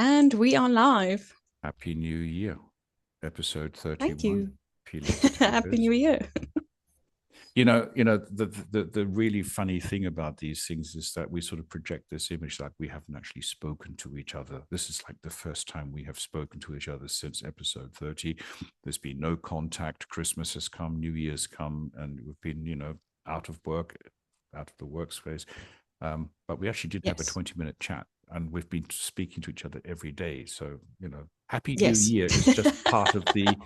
And we are live. Happy New Year, episode Thank 31. you. Peeling Happy potatoes. New Year. The really funny thing about these things is that we sort of project this image like we haven't actually spoken to each other. This is like the first time we have spoken to each other since episode 30. There's been no contact. Christmas has come, New Year's come, and we've been, out of work, out of the workspace. But we actually did have a Yes. 20-minute chat, and we've been speaking to each other every day. So, Happy New Yes. Year is just part of the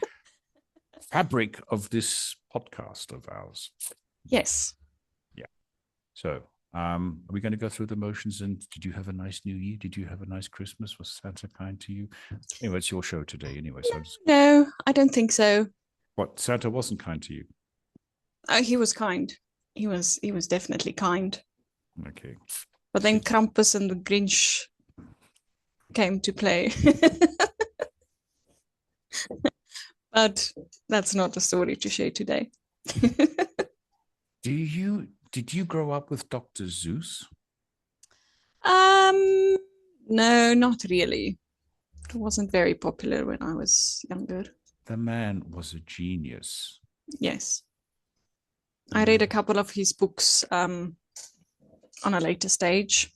fabric of this podcast of ours. Yes. Yeah. So, are we going to go through the motions? And did you have a nice New Year? Did you have a nice Christmas? Was Santa kind to you? Anyway, it's your show today. Anyway, so No, I don't think so. what, Santa wasn't kind to you? He was kind. He was definitely kind. Okay. But then Krampus and the Grinch came to play. But that's not the story to share today. Did you grow up with Dr. Zeus? Um, no, not really. It wasn't very popular when I was younger. The man was a genius. Yes. I read a couple of his books on a later stage,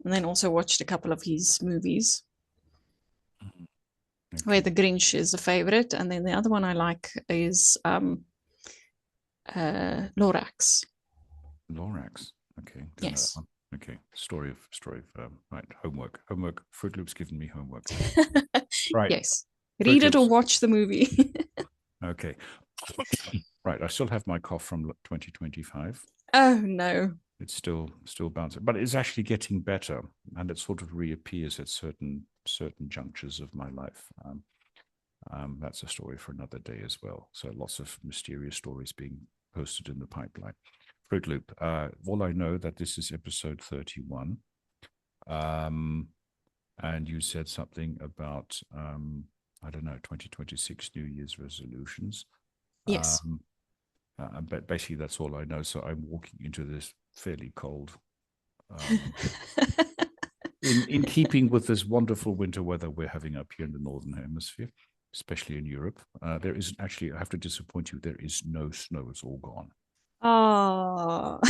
and then also watched a couple of his movies. Okay. Where the Grinch is a favorite, and then the other one I like is Lorax. Lorax. Okay. Yes. Okay. Story of right. Homework. Fruit Loop's given me homework. Right. Yes. Read it or watch the movie. Okay. Right. I still have my cough from 2025. Oh no. It's still bouncing, but it's actually getting better, and it sort of reappears at certain junctures of my life. That's a story for another day as well. So lots of mysterious stories being posted in the pipeline. Fruit Loop. All I know that this is episode 31. And you said something about I don't know, 2026 New Year's resolutions. Yes. But basically that's all I know. So I'm walking into this fairly cold. In keeping with this wonderful winter weather we're having up here in the Northern Hemisphere, especially in Europe, there isn't actually, I have to disappoint you, there is no snow. It's all gone. Oh.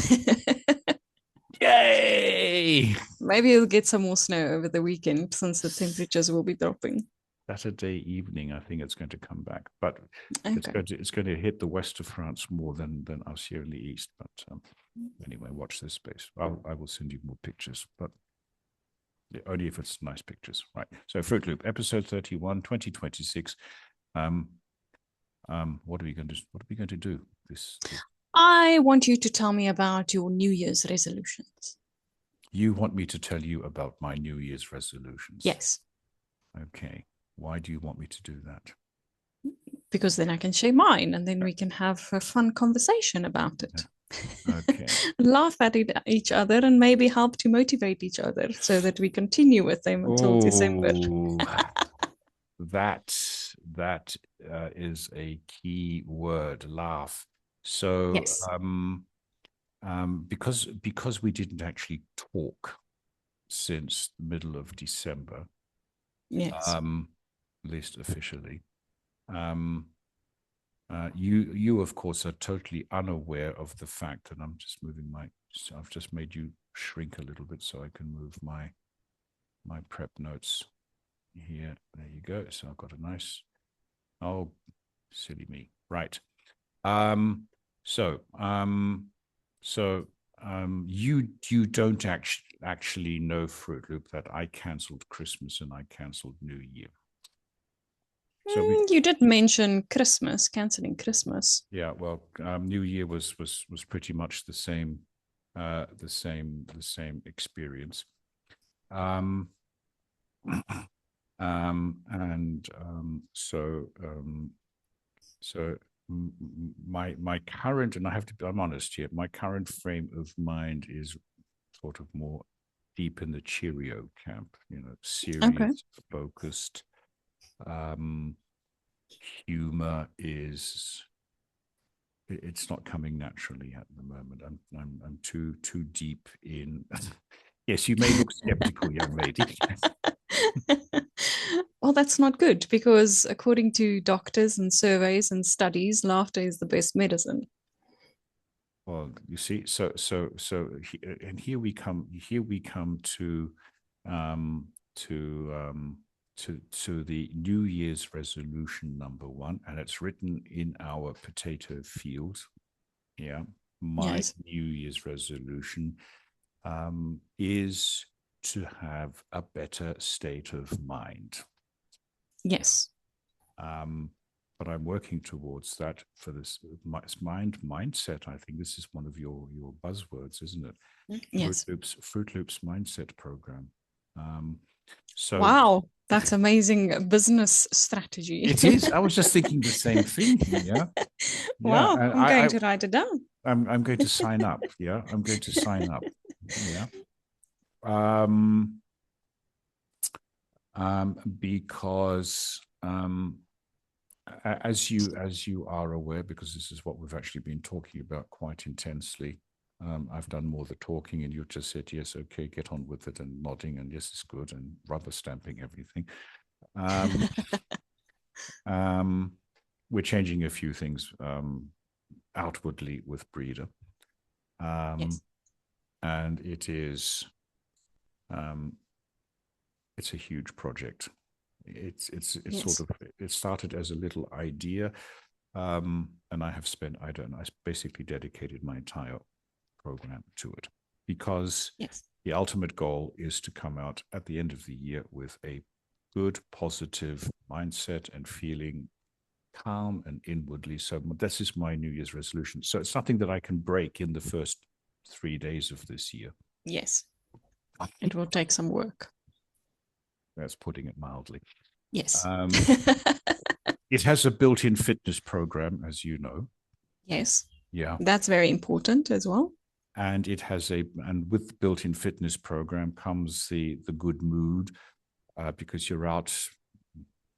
Yay! Maybe you'll get some more snow over the weekend since the temperatures will be dropping. Saturday evening, I think it's going to come back, but okay. It's going to hit the west of France more than us here in the east. But anyway, watch this space. I will send you more pictures, but only if it's nice pictures, right? So Fruit Loop, episode 31, 2026. What are we going to do this? I want you to tell me about your New Year's resolutions. You want me to tell you about my New Year's resolutions? Yes. Okay. Why do you want me to do that? Because then I can share mine, and then we can have a fun conversation about it. Okay. Laugh at each other and maybe help to motivate each other so that we continue with them until December. That is a key word, laugh. So yes. Because we didn't actually talk since the middle of December. Yes. At least officially. You of course are totally unaware of the fact that I've just made you shrink a little bit so I can move my prep notes here. There you go. So I've got a nice, oh, silly me. Right. You don't actually know, Fruit Loop, that I cancelled Christmas and I cancelled New Year. So you did mention Christmas, canceling Christmas. Yeah, well, New Year was pretty much the same experience. So my current, and I'm honest here, my current frame of mind is sort of more deep in the Cheerio camp, serious, okay. Focused. Humor is, it's not coming naturally at the moment. I'm too deep in. Yes, you may look skeptical, young lady. that's not good, because according to doctors and surveys and studies, laughter is the best medicine. Well, you see, and here we come to the New Year's resolution number 1, and it's written in our potato field. Yeah, my New Year's resolution is to have a better state of mind. Yes. But I'm working towards that for this mindset. I think this is one of your buzzwords, isn't it? Yes. Fruit Loops mindset program. So wow, that's amazing business strategy. It is. I was just thinking the same thing. Yeah. Wow. Yeah. I'm going to write it down. I'm going to sign up. Yeah. I'm going to sign up. Yeah. Because as you are aware, because this is what we've actually been talking about quite intensely, I've done more of the talking, and you just said, yes, okay, get on with it, and nodding, and yes, it's good, and rubber stamping everything. We're changing a few things outwardly with Breeder. Yes. And it is it's a huge project. It's yes. Sort of, it started as a little idea, and I have spent, I basically dedicated my entire program to it, because yes. The ultimate goal is to come out at the end of the year with a good, positive mindset and feeling calm and inwardly. So this is my New Year's resolution. So it's something that I can break in the first 3 days of this year. Yes. It will take some work. That's putting it mildly. Yes. It has a built-in fitness program, as you know. Yes. Yeah. That's very important as well. And it has and with the built-in fitness program comes the good mood, because you're out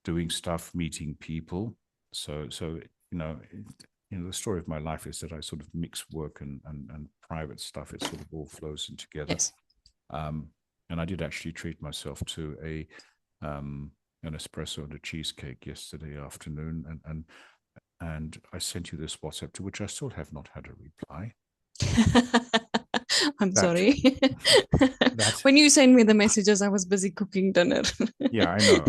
doing stuff, meeting people. So the story of my life is that I sort of mix work and private stuff. It sort of all flows in together. Yes. And I did actually treat myself to an espresso and a cheesecake yesterday afternoon, and I sent you this WhatsApp, to which I still have not had a reply. I'm sorry. When you send me the messages, I was busy cooking dinner. Yeah, I know.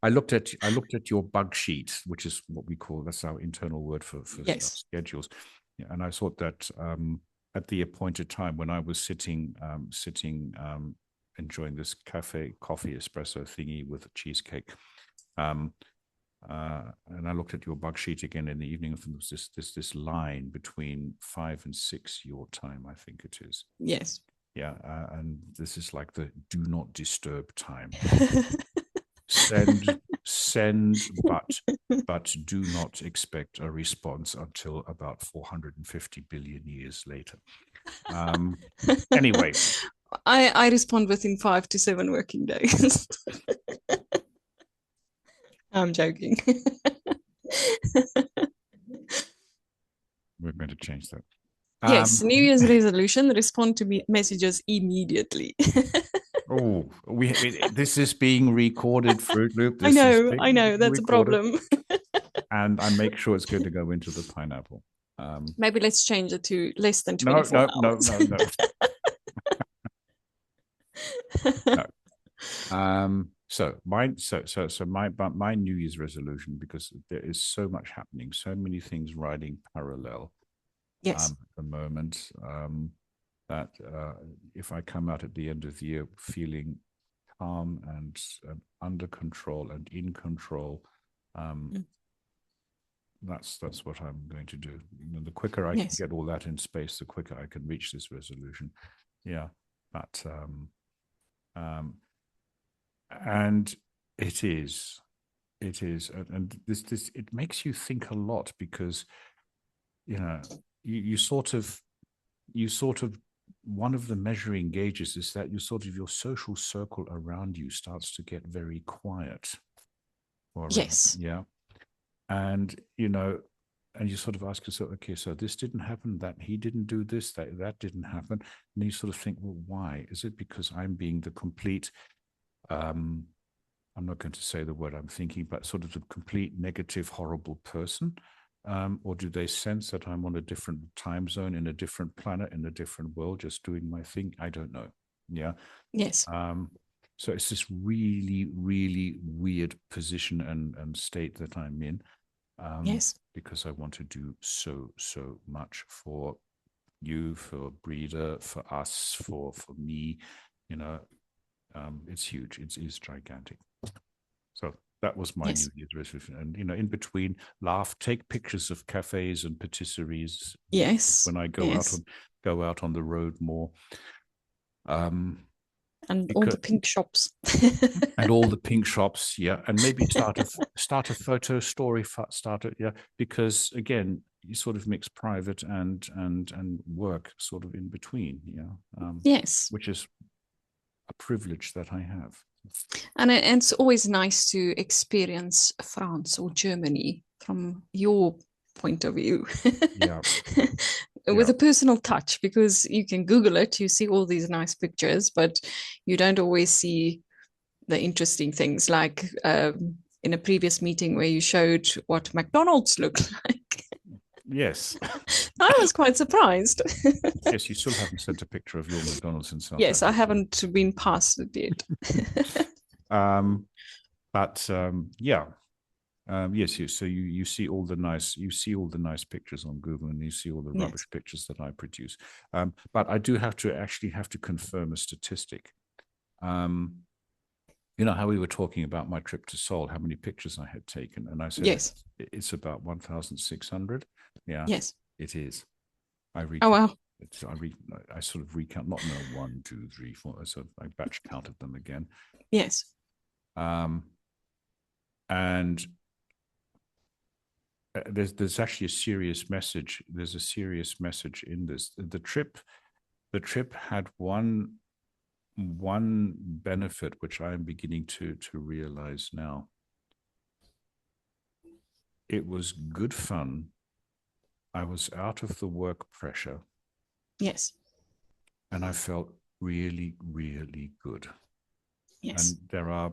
I looked at your bug sheet, which is what we call, that's our internal word for yes. schedules. Yeah, and I thought that at the appointed time, when I was sitting enjoying this coffee espresso thingy with a cheesecake, and I looked at your bug sheet again in the evening, and there was this line between 5 and 6 your time, I think it is. Yes. Yeah, and this is like the do not disturb time. Send, but do not expect a response until about 450 billion years later. Anyway, I respond within 5 to 7 working days. I'm joking. We're going to change that. Yes, New Year's resolution: respond to messages immediately. Oh, this is being recorded, Fruit Loop. I know, that's a problem. And I make sure it's going to go into the pineapple. Maybe let's change it to less than 24 hours. No. So my New Year's resolution, because there is so much happening, so many things riding parallel. Yes. At the moment, that if I come out at the end of the year feeling calm and under control and in control, that's what I'm going to do. The quicker I can get all that in space, the quicker I can reach this resolution. Yeah, but and it is, and this it makes you think a lot, because you sort of one of the measuring gauges is that your social circle around you starts to get very quiet. Yes. Yeah. And and you sort of ask yourself, okay, so this didn't happen, that he didn't do this, that didn't happen, and you sort of think, well, why? Is it because I'm being the complete I'm not going to say the word I'm thinking, but sort of a complete negative, horrible person? Or do they sense that I'm on a different time zone, in a different planet, in a different world, just doing my thing? I don't know. Yeah. Yes. So it's this really, really weird position and state that I'm in. Yes. Because I want to do so much for you, for Breeder, for us, for me. You know, it's huge. It's gigantic. So that was my Yes. New Year's resolution. And in between, take pictures of cafes and patisseries. Yes. When I go out on the road more. And all the pink shops. And all the pink shops, yeah. And maybe start a photo story, because again, you sort of mix private and work sort of in between, yes. Which is a privilege that I have. And it's always nice to experience France or Germany from your point of view. Yeah. With a personal touch, because you can Google it, you see all these nice pictures, but you don't always see the interesting things, like in a previous meeting where you showed what McDonald's look like. Yes. I was quite surprised. Yes, you still haven't sent a picture of your McDonald's in South Yes, Africa. I haven't been past it yet. Yeah. Yes, so you see all the nice pictures on Google, and you see all the rubbish pictures that I produce. But I do have to confirm a statistic. You know how we were talking about my trip to Seoul, how many pictures I had taken, and I said it's about 1,600. Yeah. Yes. It is. I wow. I sort of recount, not 1, 2, 3, 4. So I batch counted them again. Yes. And there's actually a serious message. There's a serious message in this. The trip had one benefit, which I am beginning to realize now. It was good fun. I was out of the work pressure. Yes. And I felt really, really good. Yes. And there are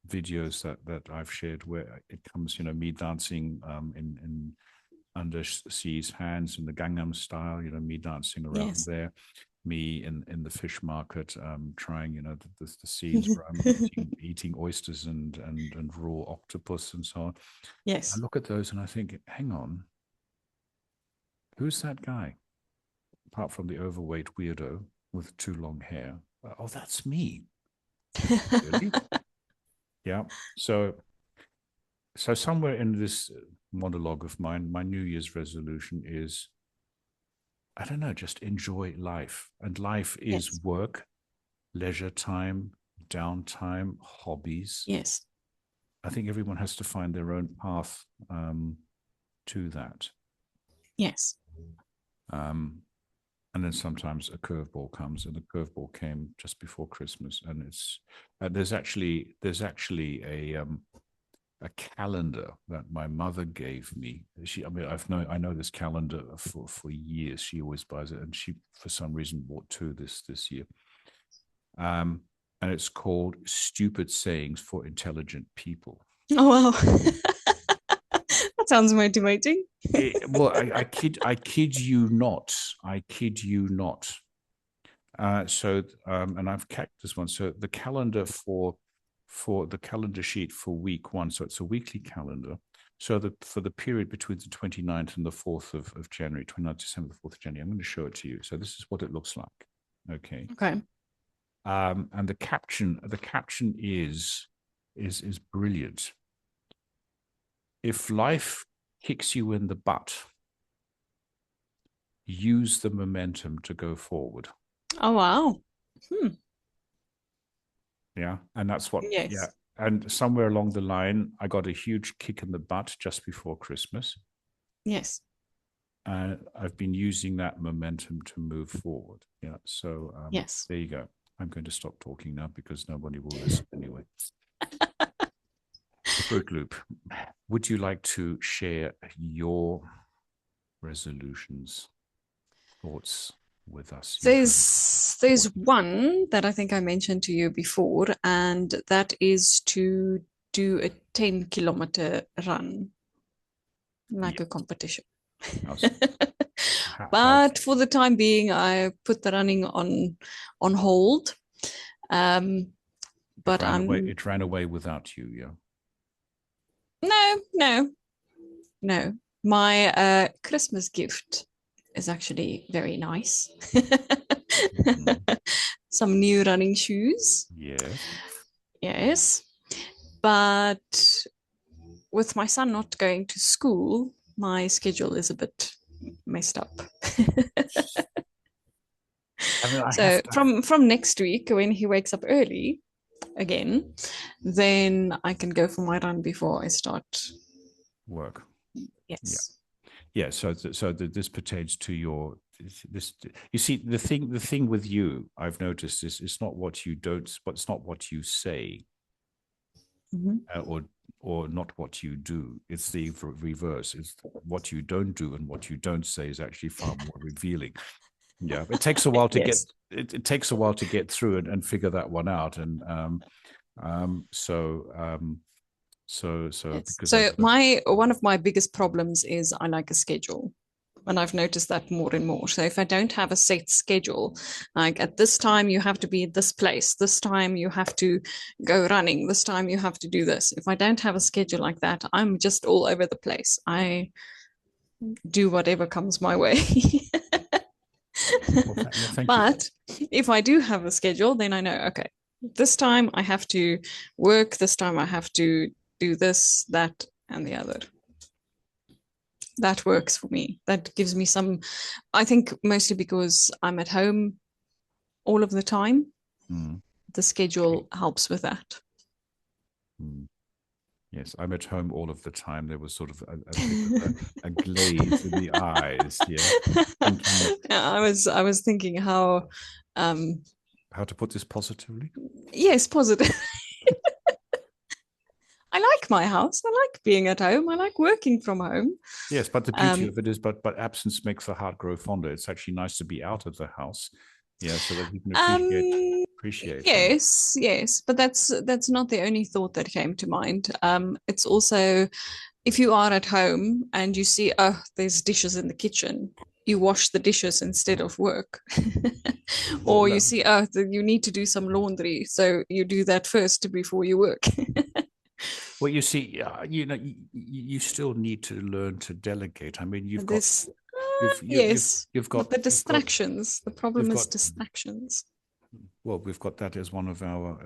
videos that I've shared where it comes, me dancing in underseas hands in the Gangnam style, me dancing around there, me in the fish market, trying, the scenes where I'm eating oysters and raw octopus and so on. Yes. I look at those and I think, hang on, who's that guy? Apart from the overweight weirdo with too long hair. Oh, that's me. Really? Yeah. So somewhere in this monologue of mine, my New Year's resolution is, I don't know, just enjoy life. And life is work, leisure time, downtime, hobbies. Yes. I think everyone has to find their own path to that. Yes. And then sometimes a curveball comes, and the curveball came just before Christmas. And it's there's actually a calendar that my mother gave me. I know this calendar for years. She always buys it, and she for some reason bought 2 this year. And it's called Stupid Sayings for Intelligent People. Oh wow. That sounds motivating. Well, I kid you not. I kid you not. And I've kept this one. So the calendar for the calendar sheet for week 1. So it's a weekly calendar. So for the period between the 29th and the 4th of January, 29th December, the 4th of January, I'm going to show it to you. So this is what it looks like. Okay. Okay. And the caption is brilliant. If life kicks you in the butt, use the momentum to go forward. Oh wow. Yeah. And that's what, yes. Yeah. And somewhere along the line, I got a huge kick in the butt just before Christmas. Yes. And I've been using that momentum to move forward. Yeah. So yes. There you go. I'm going to stop talking now because nobody will listen anyway. Fruit Loop, would you like to share your resolutions, thoughts with us? There's one that I think I mentioned to you before, and that is to do a 10-kilometer run, like a competition. But for the time being, I put the running on hold. But it ran away without you, yeah. No. My Christmas gift is actually very nice. Some new running shoes. Yes. But with my son not going to school, my schedule is a bit messed up. So from next week, when he wakes up early again, then I can go for my run before I start work. Yes. Yeah. So this pertains to your this. You see, the thing with you, I've noticed, is it's not what you don't, but it's not what you say, or not what you do. It's the reverse. It's what you don't do and what you don't say is actually far more revealing. Yeah, it takes a while to get. It takes a while to get through and figure that one out. And So one of my biggest problems is I like a schedule, and I've noticed that more and more. So if I don't have a set schedule, like at this time you have to be at this place, this time you have to go running, this time you have to do this. If I don't have a schedule like that, I'm just all over the place. I do whatever comes my way. But if I do have a schedule, then I know, okay, this time I have to work, this time I have to do this, that, and the other. That works for me. That gives me some, I think mostly because I'm at home all of the time. The schedule helps with that. Yes, I'm at home all of the time. There was sort of a glaze in the eyes. Yeah, I was thinking how to put this positively. Yes, positive. I like my house. I like being at home. I like working from home. Yes, but the beauty of it is, but absence makes the heart grow fonder. It's actually nice to be out of the house. Yeah, so that you can appreciate. Yes, but that's not the only thought that came to mind. It's also, if you are at home and you see, oh, there's dishes in the kitchen, you wash the dishes instead of work. Or you see, oh, you need to do some laundry, so you do that first before you work. Well, you see, you still need to learn to delegate. I mean, you've got the distractions. The problem is distractions. Well, we've got that as one of our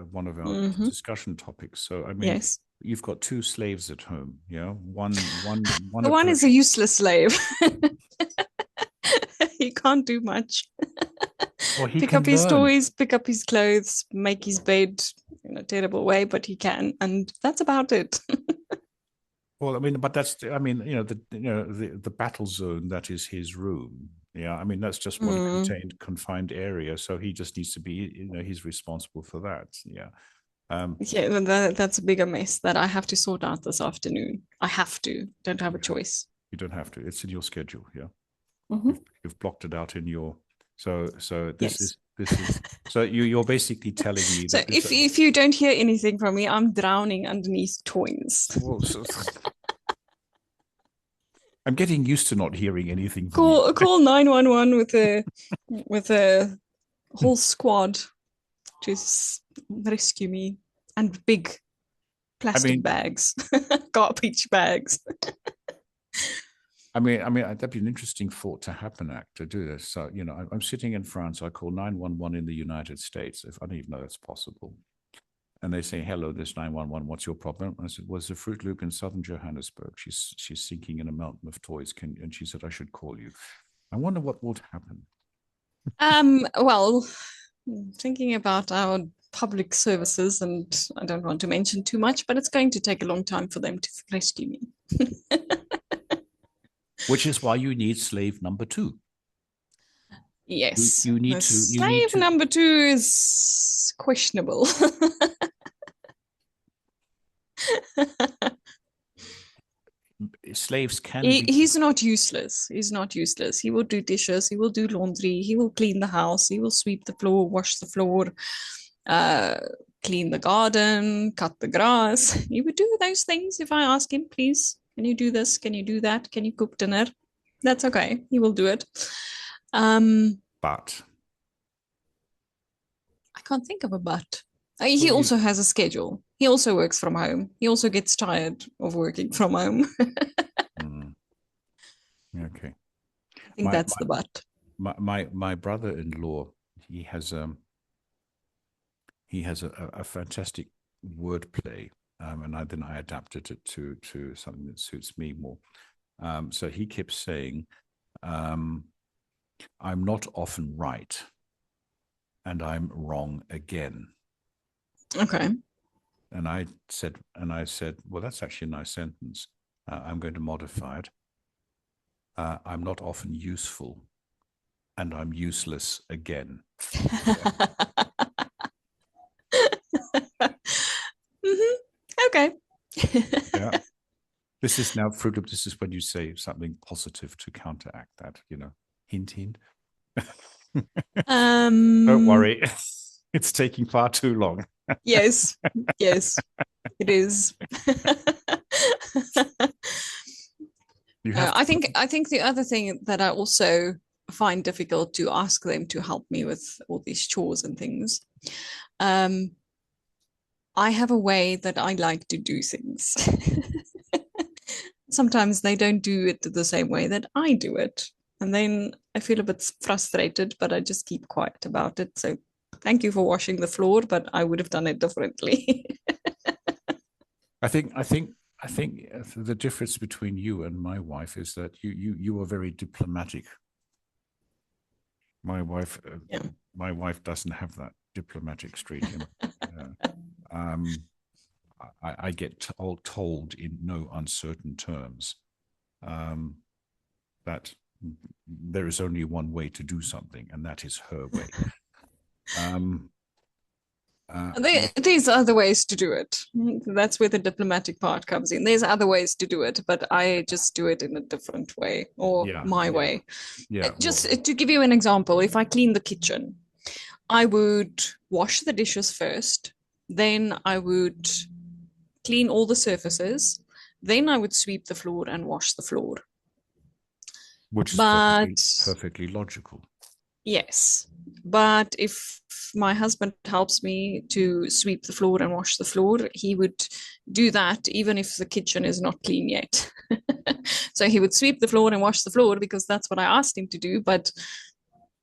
discussion topics. So, I mean, you've got two slaves at home. Yeah, one. The one is a useless slave. He can't do much. Well, pick up his toys, pick up his clothes, make his bed in a terrible way, but he can, and that's about it. Well, I mean, but the battle zone, that is his room. Yeah, I mean, that's just one confined area. So he just needs to be, he's responsible for that. Yeah. That's a bigger mess that I have to sort out this afternoon. I have to. Don't have a choice. You don't have to. It's in your schedule. Yeah. You've blocked it out in your. So this is. So you're basically telling me that. So if you don't hear anything from me, I'm drowning underneath toys. Well, I'm getting used to not hearing anything. Call 911 with a whole squad to rescue me, and big plastic bags, garbage bags. I mean, that'd be an interesting thought to happen, to do this. So, I'm sitting in France. I call 911 in the United States. If I don't even know that's possible. And they say, hello, this 911, what's your problem? And I said, well, there's a Fruit Loop in southern Johannesburg. She's sinking in a mountain of toys. And she said, I should call you. I wonder what would happen. Well, thinking about our public services, and I don't want to mention too much, but it's going to take a long time for them to rescue me. Which is why you need slave number 2. Yes. You need slave number 2 is questionable. Slaves can he's not useless. He's not useless. He will do dishes, he will do laundry, he will clean the house, he will sweep the floor, wash the floor, clean the garden, cut the grass. He would do those things if I ask him, please, can you do this? Can you do that? Can you cook dinner? That's okay. He will do it. But I can't think of a but. He also has a schedule. He also works from home. He also gets tired of working from home. Okay. I think that's the but. My brother-in-law, he has a fantastic wordplay, and then I adapted it to something that suits me more. So he kept saying, "I'm not often right, and I'm wrong again." Okay. And I said, well, that's actually a nice sentence. I'm going to modify it. I'm not often useful, and I'm useless again. Okay. Yeah. This is now, Fruit Loop, this is when you say something positive to counteract that, hint, hint. Don't worry. It's taking far too long. Yes, it is. I think the other thing that I also find difficult to ask them to help me with all these chores and things. I have a way that I like to do things. Sometimes they don't do it the same way that I do it. And then I feel a bit frustrated, but I just keep quiet about it. So thank you for washing the floor, but I would have done it differently. I think the difference between you and my wife is that you are very diplomatic. My wife doesn't have that diplomatic streak. I get told in no uncertain terms that there is only one way to do something, and that is her way. There's other ways to do it. That's where the diplomatic part comes in. There's other ways to do it, but I just do it in a different way, or my way. Yeah. Just to give you an example, if I clean the kitchen, I would wash the dishes first, then I would clean all the surfaces, then I would sweep the floor and wash the floor. Which is perfectly logical. Yes. But if my husband helps me to sweep the floor and wash the floor, he would do that even if the kitchen is not clean yet. So he would sweep the floor and wash the floor because that's what I asked him to do. But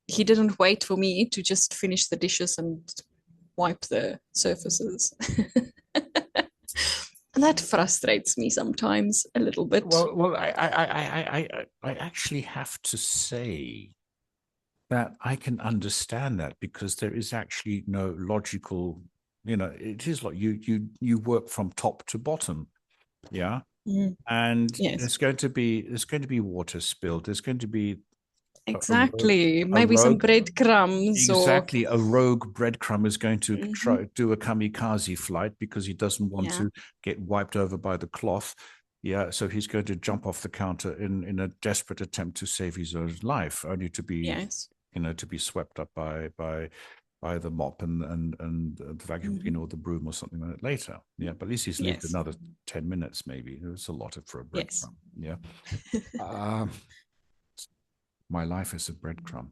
he didn't wait for me to just finish the dishes and wipe the surfaces. And that frustrates me sometimes a little bit. Well, I actually have to say that I can understand that, because there is actually no logical, it is like you work from top to bottom, yeah, and there's going to be water spilled. There's going to be maybe some breadcrumbs. Exactly, a rogue breadcrumb is going to try do a kamikaze flight because he doesn't want to get wiped over by the cloth. Yeah, so he's going to jump off the counter in a desperate attempt to save his own life, only to be to be swept up by the mop and the vacuum cleaner or the broom or something like that later. Yeah, but at least he's lived another 10 minutes maybe. It's a lot for a breadcrumb. Yeah. My life is a breadcrumb.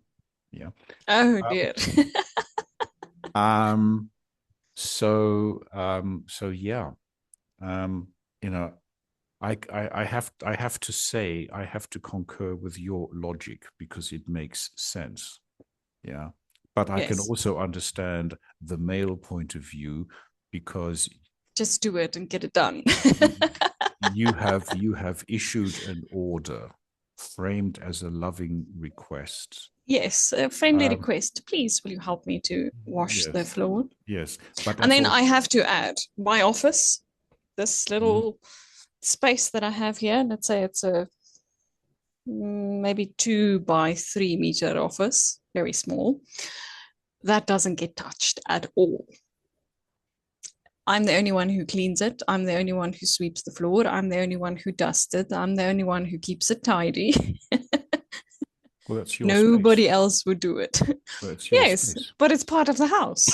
Yeah. Oh dear. So yeah. I have to say, I have to concur with your logic because it makes sense. Yeah. But I can also understand the male point of view, because just do it and get it done. you have issued an order framed as a loving request. Yes, a friendly request. Please, will you help me to wash the floor? Yes. And then I have to add my office, this little space that I have here. Let's say it's a maybe 2 by 3 meter office, very small. That doesn't get touched at all. I'm the only one who cleans it. I'm the only one who sweeps the floor. I'm the only one who dusts it. I'm the only one who keeps it tidy. Well, that's your Nobody space. else would do it. Well, it's your space. But it's part of the house.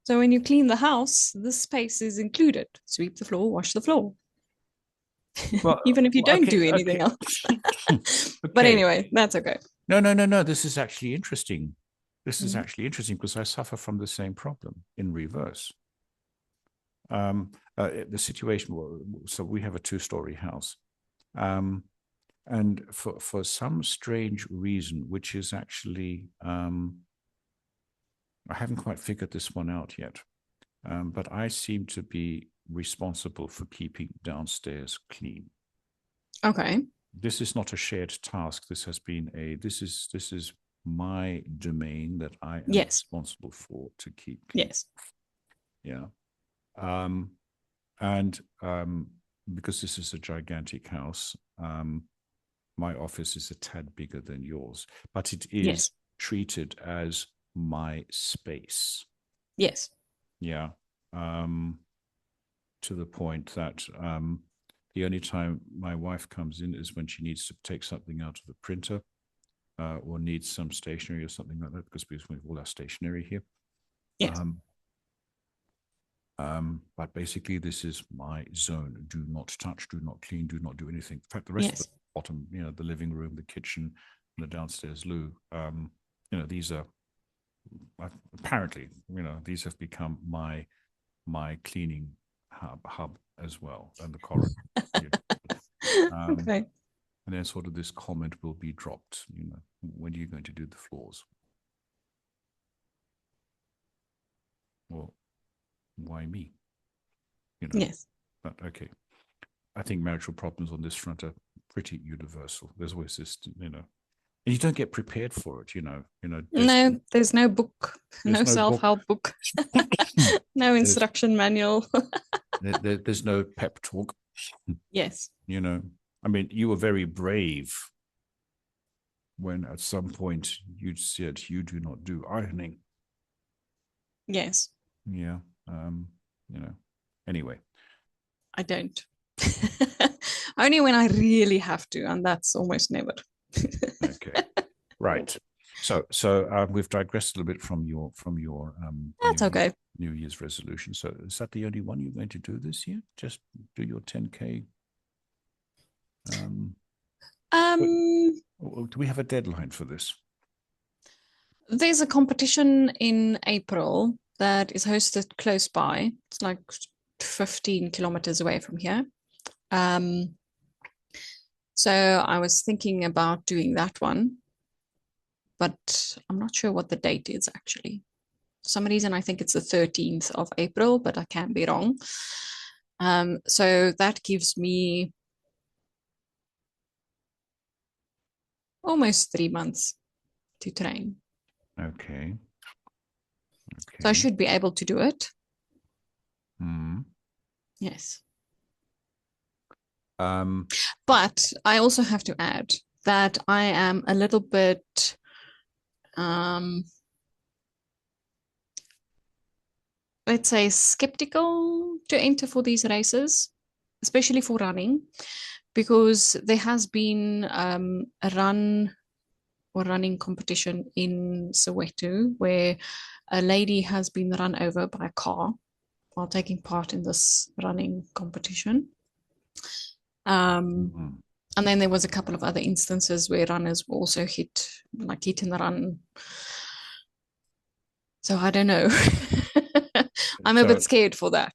So when you clean the house, this space is included. Sweep the floor, wash the floor. Well, even if you don't do anything else. But anyway, that's okay. No. This is actually interesting. This is actually interesting because I suffer from the same problem in reverse. The situation, so we have a 2-story house. And for some strange reason, which is actually, I haven't quite figured this one out yet, but I seem to be responsible for keeping downstairs clean. Okay. This is not a shared task. This is my domain that I am responsible for to keep clean. Yes. Yeah. And because this is a gigantic house, my office is a tad bigger than yours, but it is treated as my space. Yes. Yeah. To the point that the only time my wife comes in is when she needs to take something out of the printer or needs some stationery or something like that, because we have all our stationery here. Yes. But basically, this is my zone. Do not touch, do not clean, do not do anything. In fact, the rest of the bottom, the living room, the kitchen, and the downstairs loo, these are apparently, these have become my cleaning hub as well, and the corridor. Okay. And then sort of this comment will be dropped, when are you going to do the floors? Well, why me? Yes. But okay. I think marital problems on this front are pretty universal. There's always this, and you don't get prepared for it, There's no book, no self-help book, no instruction manual. There's no pep talk. Yes. I mean, you were very brave when at some point you said you do not do ironing. Yes. Yeah. Anyway. I don't. Only when I really have to, and that's almost never. Okay. Right. So we've digressed a little bit from your that's okay. New Year's resolution. So is that the only one you're going to do this year? Just do your 10K? Do we have a deadline for this? There's a competition in April that is hosted close by. It's like 15 kilometers away from here. So I was thinking about doing that one, but I'm not sure what the date is actually. For some reason, I think it's the 13th of April, but I can be wrong. So that gives me almost 3 months to train. Okay. So I should be able to do it. Yes. But I also have to add that I am a little bit let's say skeptical to enter for these races, especially for running, because there has been a running competition in Soweto where a lady has been run over by a car while taking part in this running competition. And then there was a couple of other instances where runners were also hit in the run. So I don't know. I'm a bit scared for that.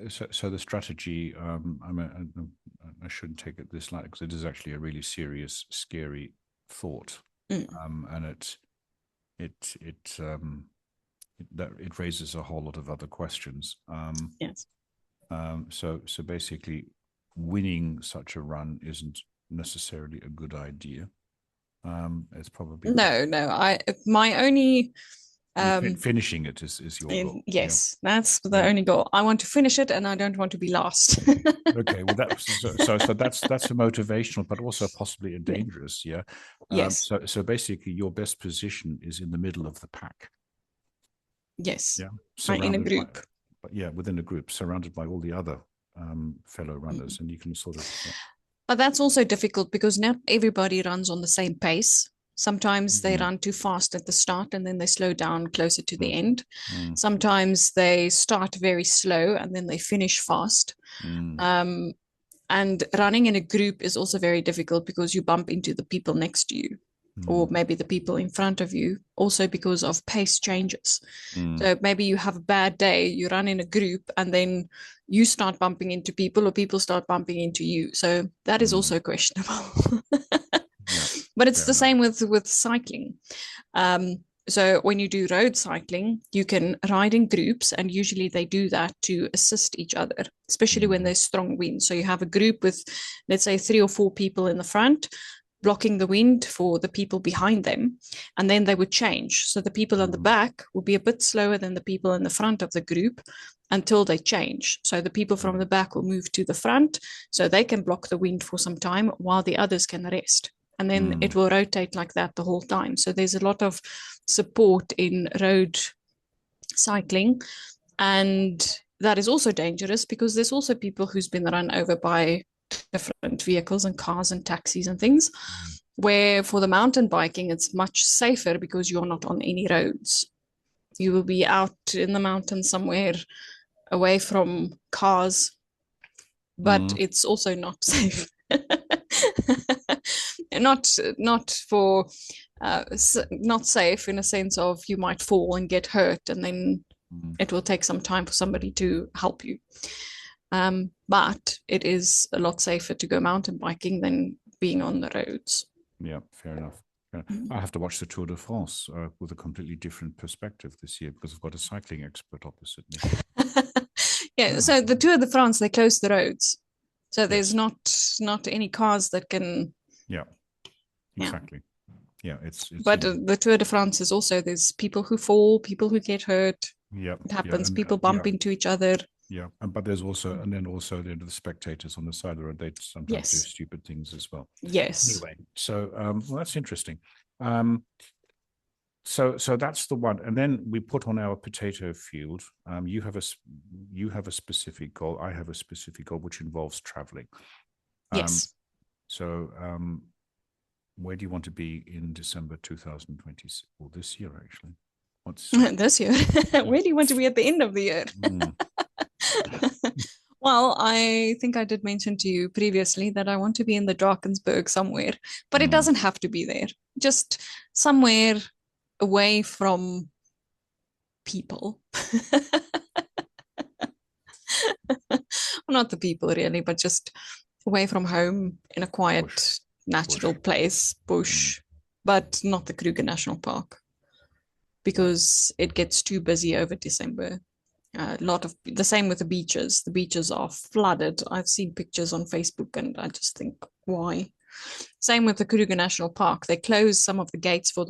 So the strategy, I shouldn't take it this lightly because it is actually a really serious, scary thought, and it raises a whole lot of other questions. Yes. So basically, winning such a run isn't necessarily a good idea. It's probably my only finishing it is your goal. Yes, that's the only goal. I want to finish it, and I don't want to be last. Okay, well that's a motivational, but also possibly a dangerous. Yeah. Yes. So basically, your best position is in the middle of the pack. Yes. Yeah. In a group. Within a group, surrounded by all the other fellow runners, and you can sort of. But that's also difficult because not everybody runs on the same pace. Sometimes they run too fast at the start and then they slow down closer to the end. Sometimes they start very slow and then they finish fast. And running in a group is also very difficult because you bump into the people next to you or maybe the people in front of you, also because of pace changes. So maybe you have a bad day, you run in a group, and then you start bumping into people or people start bumping into you. So that is also questionable. But it's the same with cycling. So when you do road cycling, you can ride in groups, and usually they do that to assist each other, especially when there's strong wind. So you have a group with, let's say, 3 or 4 people in the front, blocking the wind for the people behind them, and then they would change. So the people on the back would be a bit slower than the people in the front of the group until they change. So the people from the back will move to the front so they can block the wind for some time while the others can rest. And then it will rotate like that the whole time. So there's a lot of support in road cycling. And that is also dangerous because there's also people who's been run over by different vehicles and cars and taxis and things, where for the mountain biking, it's much safer because you're not on any roads. You will be out in the mountains somewhere away from cars, but it's also not safe. not for not safe in a sense of you might fall and get hurt, and then it will take some time for somebody to help you. But it is a lot safer to go mountain biking than being on the roads. Yeah, fair enough. I have to watch the Tour de France with a completely different perspective this year because I've got a cycling expert opposite me. Yeah, so the Tour de France, they close the roads. So there's not any cars that can. Yeah, exactly. Yeah, it's but the Tour de France is also, there's people who fall, people who get hurt. Yeah, it happens. People bump into each other. Yeah, but there's also, and then also the spectators on the side of the road, they sometimes do stupid things as well. Yes. Anyway, so well, that's interesting. So that's the one, and then we put on our potato field. You have a specific goal. I have a specific goal, which involves traveling. Yes. So where do you want to be in December 2026? Well, this year actually. This year? Where do you want to be at the end of the year? Well, I think I did mention to you previously that I want to be in the Drakensberg somewhere, but it doesn't have to be there. Just somewhere away from people. Not the people really, but just away from home in a quiet, natural place, bush, but not the Kruger National Park, because it gets too busy over December. A lot of the same with the beaches. The beaches are flooded. I've seen pictures on Facebook and I just think, why? Same with the Kruger National Park. They close some of the gates for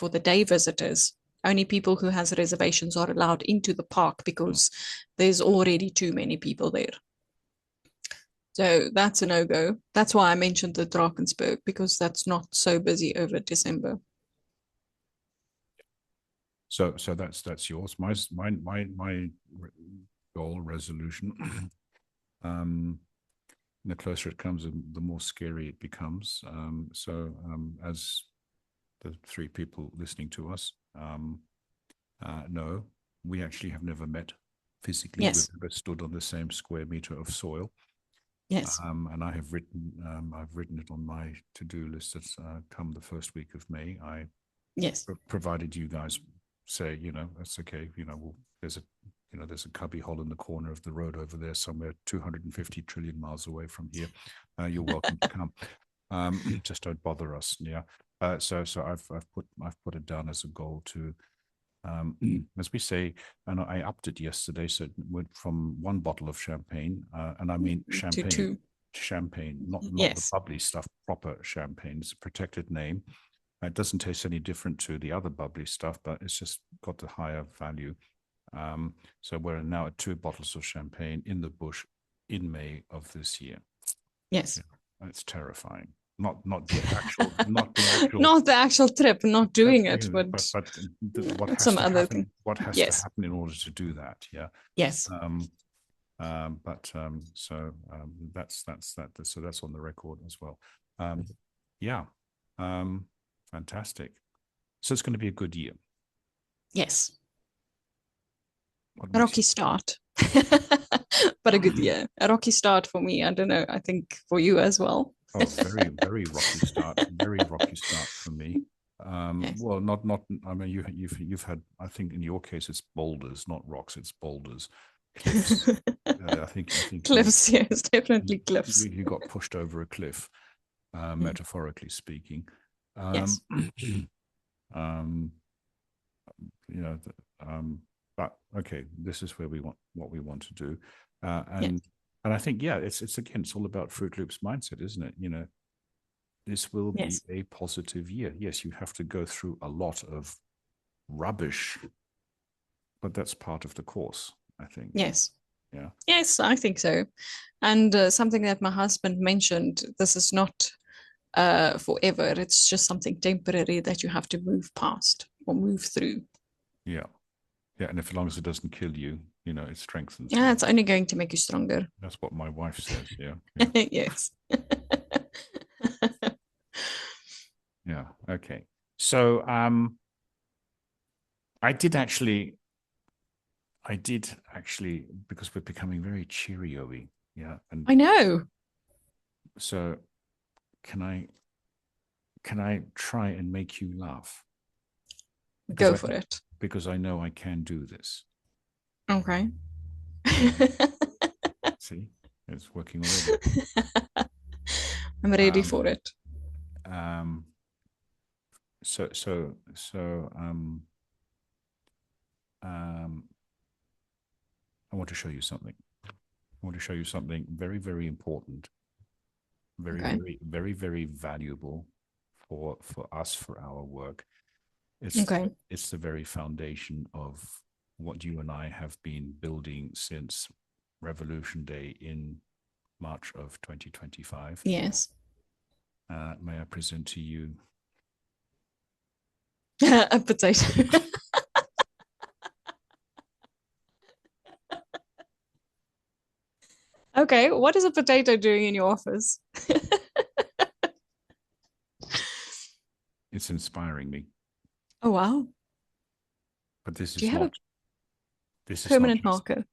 the day visitors. Only people who has reservations are allowed into the park because there's already too many people there. So that's a no-go. That's why I mentioned the Drakensberg, because that's not so busy over December. So that's yours. My goal resolution. The closer it comes, the more scary it becomes. As the 3 people listening to us know, we actually have never met physically. Yes. We've never stood on the same square meter of soil. Yes. And I've written it on my to-do list that come the first week of May. Provided you guys say, that's okay. Well, there's a cubby hole in the corner of the road over there somewhere 250 trillion miles away from here. You're welcome to come. Just don't bother us. Yeah. So I've put it down as a goal to, as we say, and I upped it yesterday. So it went from 1 bottle of champagne, and I mean champagne, to 2. Champagne, not the bubbly stuff, proper champagne. It's a protected name. It doesn't taste any different to the other bubbly stuff, but it's just got the higher value. So we're now at 2 bottles of champagne in the bush in May of this year. Yes. It's terrifying. Not the actual not the actual trip, not doing it, but what has some to other happen, thing. what has to happen in order to do that. Yeah. Yes. That's that. So that's on the record as well. Fantastic. So it's going to be a good year. Yes. What A makes rocky start, but a good year. A rocky start for me. I don't know. I think for you as well. Oh, very, very rocky start. Very rocky start for me. Yes. Well, not. I mean, you've had. I think in your case, it's boulders, not rocks. It's boulders, cliffs. I think Cliffs, yes, definitely cliffs. you got pushed over a cliff, metaphorically speaking. Yes. Um, you know, but okay, this is where we want what we want to do, and Yes. I think it's again, it's all about Fruit Loops mindset, isn't it? You know, this will be Yes. a positive year. Yes, you have to go through a lot of rubbish, but that's part of the course, I think. Yes. Yeah. Yes, I think so. And something that my husband mentioned, this is not forever. It's just something temporary that you have to move past or move through. Yeah. Yeah. And if as long as it doesn't kill you, you know, it strengthens Yeah, you. it's only going to make you stronger. That's what my wife says. Yeah. Yeah. Yes. Yeah. Okay. So I did actually, because we're becoming very Cheerio-y. Yeah. And I know. so can I try and make you laugh? Go for it. Because I know I can do this. Okay. See, it's working already. I'm ready for it. Um, so I want to show you something. I want to show you something very, very important, very, Okay. very, very, very valuable for us, for our work. Okay. It's the very foundation of what you and I have been building since Revolution Day in March of 2025. Yes. May I present to you A potato. Okay, what is a potato doing in your office? it's inspiring me. Oh wow. But this Do is you have not a this is not permanent just marker?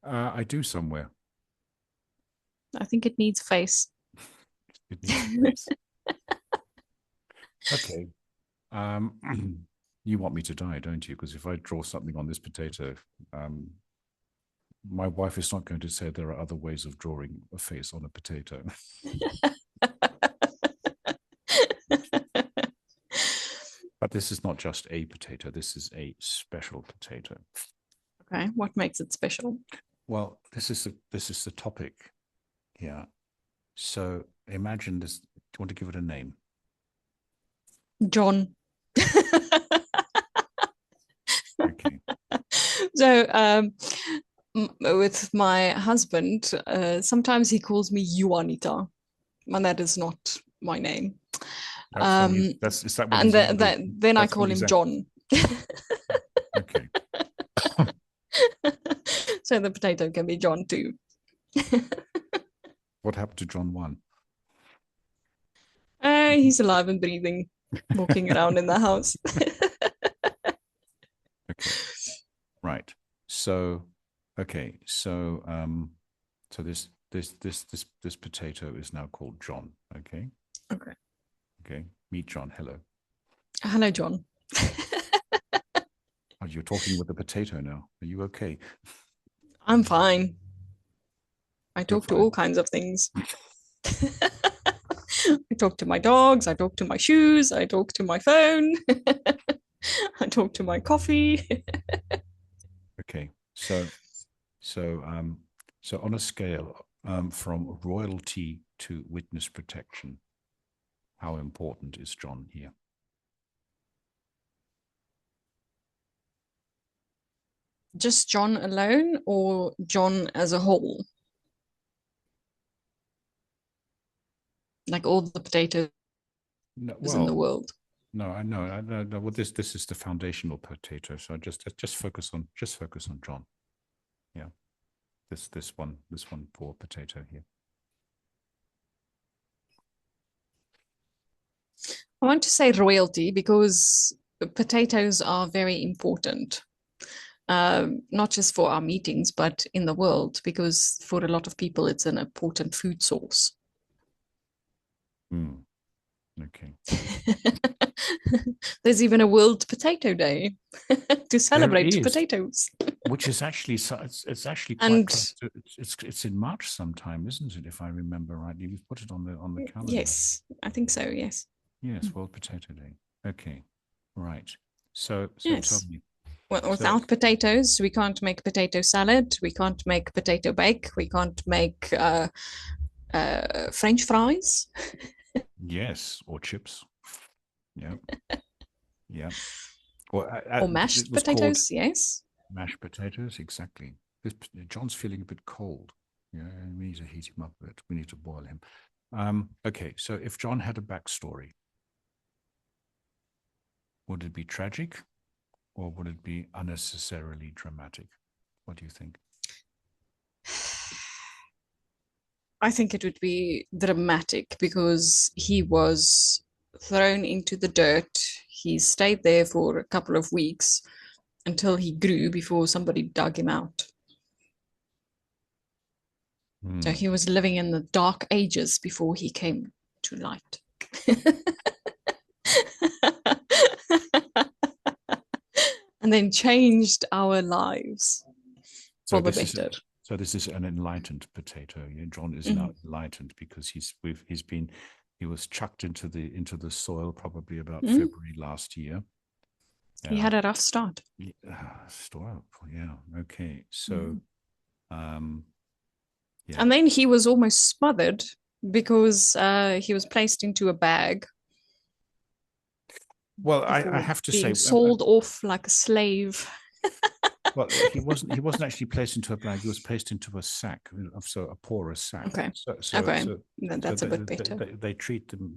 I do somewhere. I think it needs face. It needs space. Okay. You want me to die, don't you? Because if I draw something on this potato, my wife is not going to say there are other ways of drawing a face on a potato. But this is not just a potato. This is a special potato. Okay, what makes it special? Well, this is the topic. Yeah. So imagine this. Do you want to give it a name? John. Okay. So, with my husband, sometimes he calls me Juanita, and that is not my name. That's is that what And he's angry? then I That's call what him he's John. Okay. So the potato can be John too. What happened to John 1? He's alive and breathing, walking around in the house. Okay. Right. So, okay. So this potato is now called John. Okay. Okay. Okay. Meet John. Hello. Hello, John. Oh, you're talking with the potato now. Are you okay? I'm fine. I You're talk to fine. all kinds of things. I talk to my dogs. I talk to my shoes. I talk to my phone. I talk to my coffee. Okay. So on a scale from royalty to witness protection, how important is John here? Just John alone or John as a whole? Like all the potatoes No, in the well, world. no, I know. Well, this is the foundational potato. So just focus on John. Yeah, this one poor potato here. I want to say royalty because potatoes are very important, not just for our meetings, but in the world, because for a lot of people, it's an important food source. Mm. Okay. There's even a World Potato Day to celebrate potatoes. Which is actually it's actually quite close to, it's in March sometime, isn't it? If I remember rightly, we've put it on the calendar. Yes, I think so. Yes. Yes, World Potato Day. Okay, right. So yes. Tell me. Well, without potatoes, we can't make potato salad. We can't make potato bake. We can't make French fries. Yes, or chips. Yeah, yeah. Or mashed potatoes. Yes. Mashed potatoes, exactly. John's feeling a bit cold. Yeah, we need to heat him up a bit. We need to boil him. Okay, so if John had a backstory, would it be tragic or would it be unnecessarily dramatic? What do you think? I think it would be dramatic because he was thrown into the dirt. He stayed there for a couple of weeks until he grew before somebody dug him out. So he was living in the dark ages before he came to light. And then changed our lives for the better. So this is an enlightened potato. John is now enlightened because he was chucked into the soil probably about February last year. He had a rough start. Yeah. Okay. So, yeah. And then he was almost smothered because he was placed into a bag. Well, I have to say, sold off like a slave. Well, he wasn't actually placed into a bag. He was placed into a sack, so a porous sack. Okay. That's a bit better. They treat them.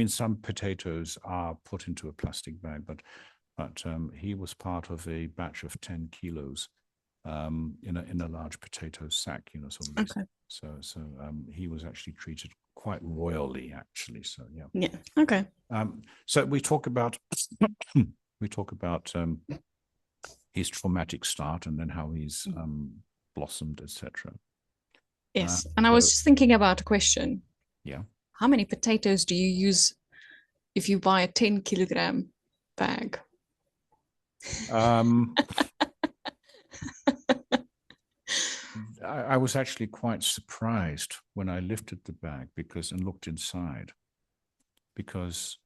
Some potatoes are put into a plastic bag, but he was part of a batch of 10 kilos in a large potato sack. Okay. So he was actually treated quite royally, actually. So yeah. Yeah. Okay. So we talk about his traumatic start and then how he's blossomed, etc. Yes. And I was just thinking about a question. Yeah. How many potatoes do you use if you buy a 10 kilogram bag? I was actually quite surprised when I lifted the bag and looked inside, because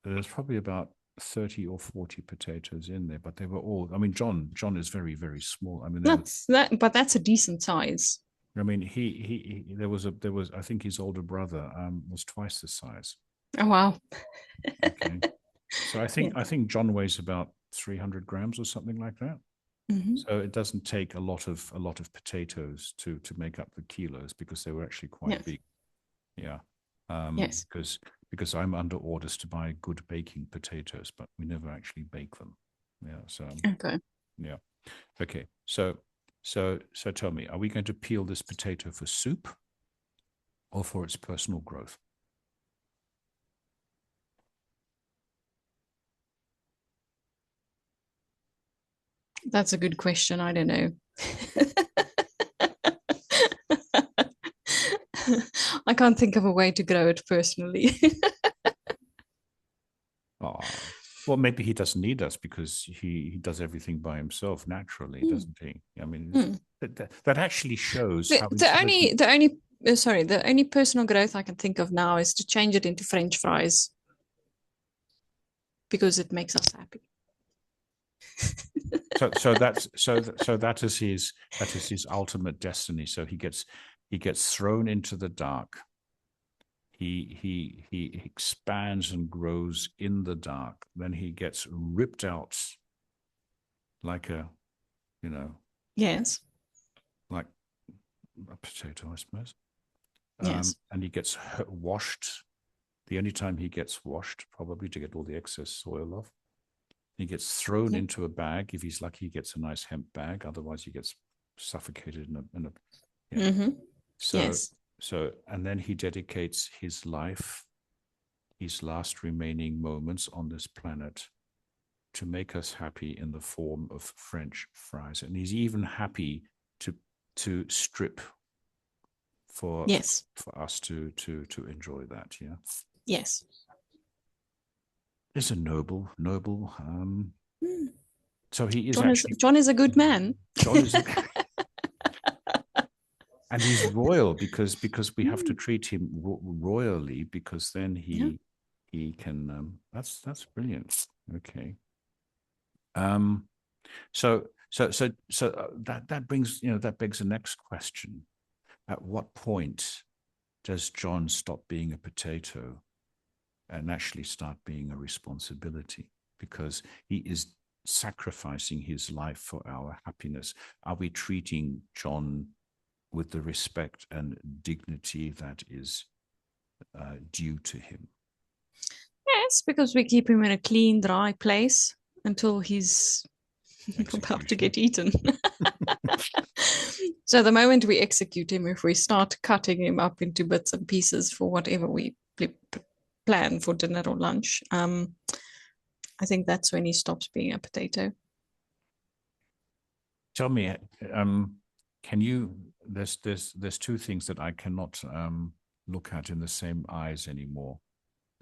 there's probably about 30 or 40 potatoes in there, but they were all, John is very, very small. But that's a decent size. There was I think his older brother was twice the size. Oh wow. Okay. So I think John weighs about 300 grams or something like that. So it doesn't take a lot of potatoes to make up the kilos, because they were actually quite big. Yeah. Yes. Because I'm under orders to buy good baking potatoes, but we never actually bake them. Yeah. So okay. Yeah. Okay. So tell me, are we going to peel this potato for soup or for its personal growth? That's a good question. I don't know. I can't think of a way to grow it personally. Well, maybe he doesn't need us because he does everything by himself naturally, doesn't he? That actually shows the only personal growth I can think of now is to change it into French fries, because it makes us happy. So that is his ultimate destiny. So he gets thrown into the dark. He expands and grows in the dark. Then he gets ripped out like yes, like a potato, I suppose. Yes. And he gets washed. The only time he gets washed, probably to get all the excess soil off. He gets thrown into a bag. If he's lucky, he gets a nice hemp bag. Otherwise, he gets suffocated in a. Mm-hmm. So, yes. and then he dedicates his life, his last remaining moments on this planet, to make us happy in the form of French fries. And he's even happy to strip for us to enjoy that. Yeah. Yes. It's a noble. So he is John is a good man. John is and he's royal because we have to treat him royally, because then he can that's brilliant. Okay. So that brings, that begs the next question. At what point does John stop being a potato and actually start being a responsibility? Because he is sacrificing his life for our happiness. Are we treating John with the respect and dignity that is due to him? Yes, because we keep him in a clean, dry place until he's about to get eaten. So the moment we execute him, if we start cutting him up into bits and pieces for whatever we plan for dinner or lunch, I think that's when he stops being a potato. Tell me, can you? There's two things that I cannot look at in the same eyes anymore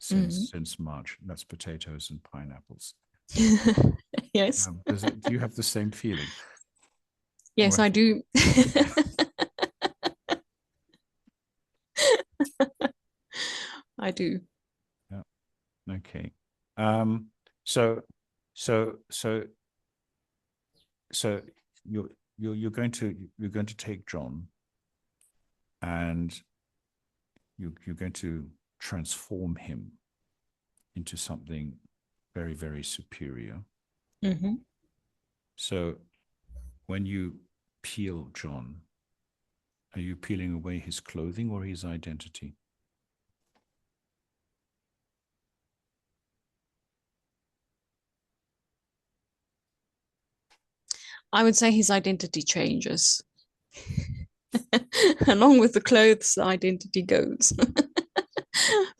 since March. That's potatoes and pineapples. Yes. Do you have the same feeling? Yes, I do. I do. Yeah. Okay. So you're going to take John, and you're going to transform him into something very, very superior. Mm-hmm. So when you peel John, are you peeling away his clothing or his identity? I would say his identity changes. Along with the clothes, the identity goes.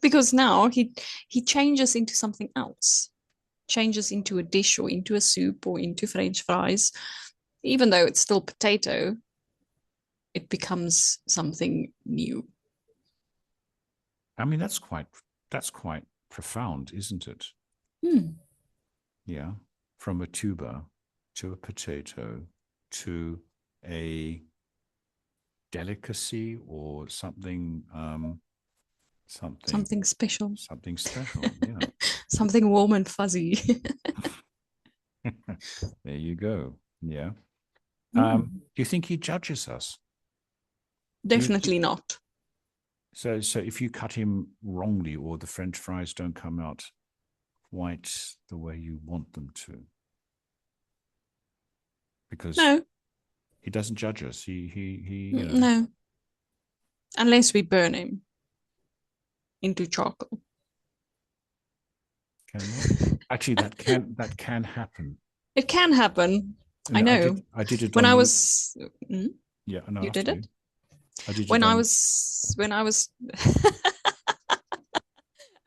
Because now he changes into something else, changes into a dish or into a soup or into French fries. Even though it's still potato, it becomes something new. I mean, that's quite profound, isn't it? Yeah. From a tuber to a potato to a delicacy or something something special. Something special, yeah. Something warm and fuzzy. There you go. Yeah. Do you think he judges us? Definitely not. So if you cut him wrongly or the French fries don't come out quite the way you want them to, because no, he doesn't judge us. He no, unless we burn him into charcoal. Actually, that can happen. It can happen. I know. I did it when I was. Yeah, no, you did it. I did when I was.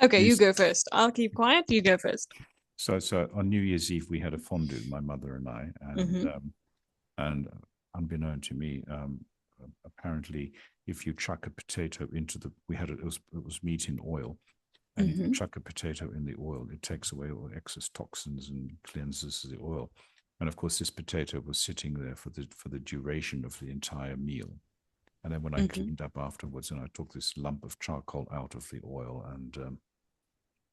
Okay, you go first. I'll keep quiet. You go first. So on New Year's Eve we had a fondue, my mother and I, and unbeknown to me, apparently, if you chuck a potato into it was meat in oil, and if you chuck a potato in the oil, it takes away all excess toxins and cleanses the oil. And of course, this potato was sitting there for the duration of the entire meal. And then when I cleaned up afterwards, and I took this lump of charcoal out of the oil, and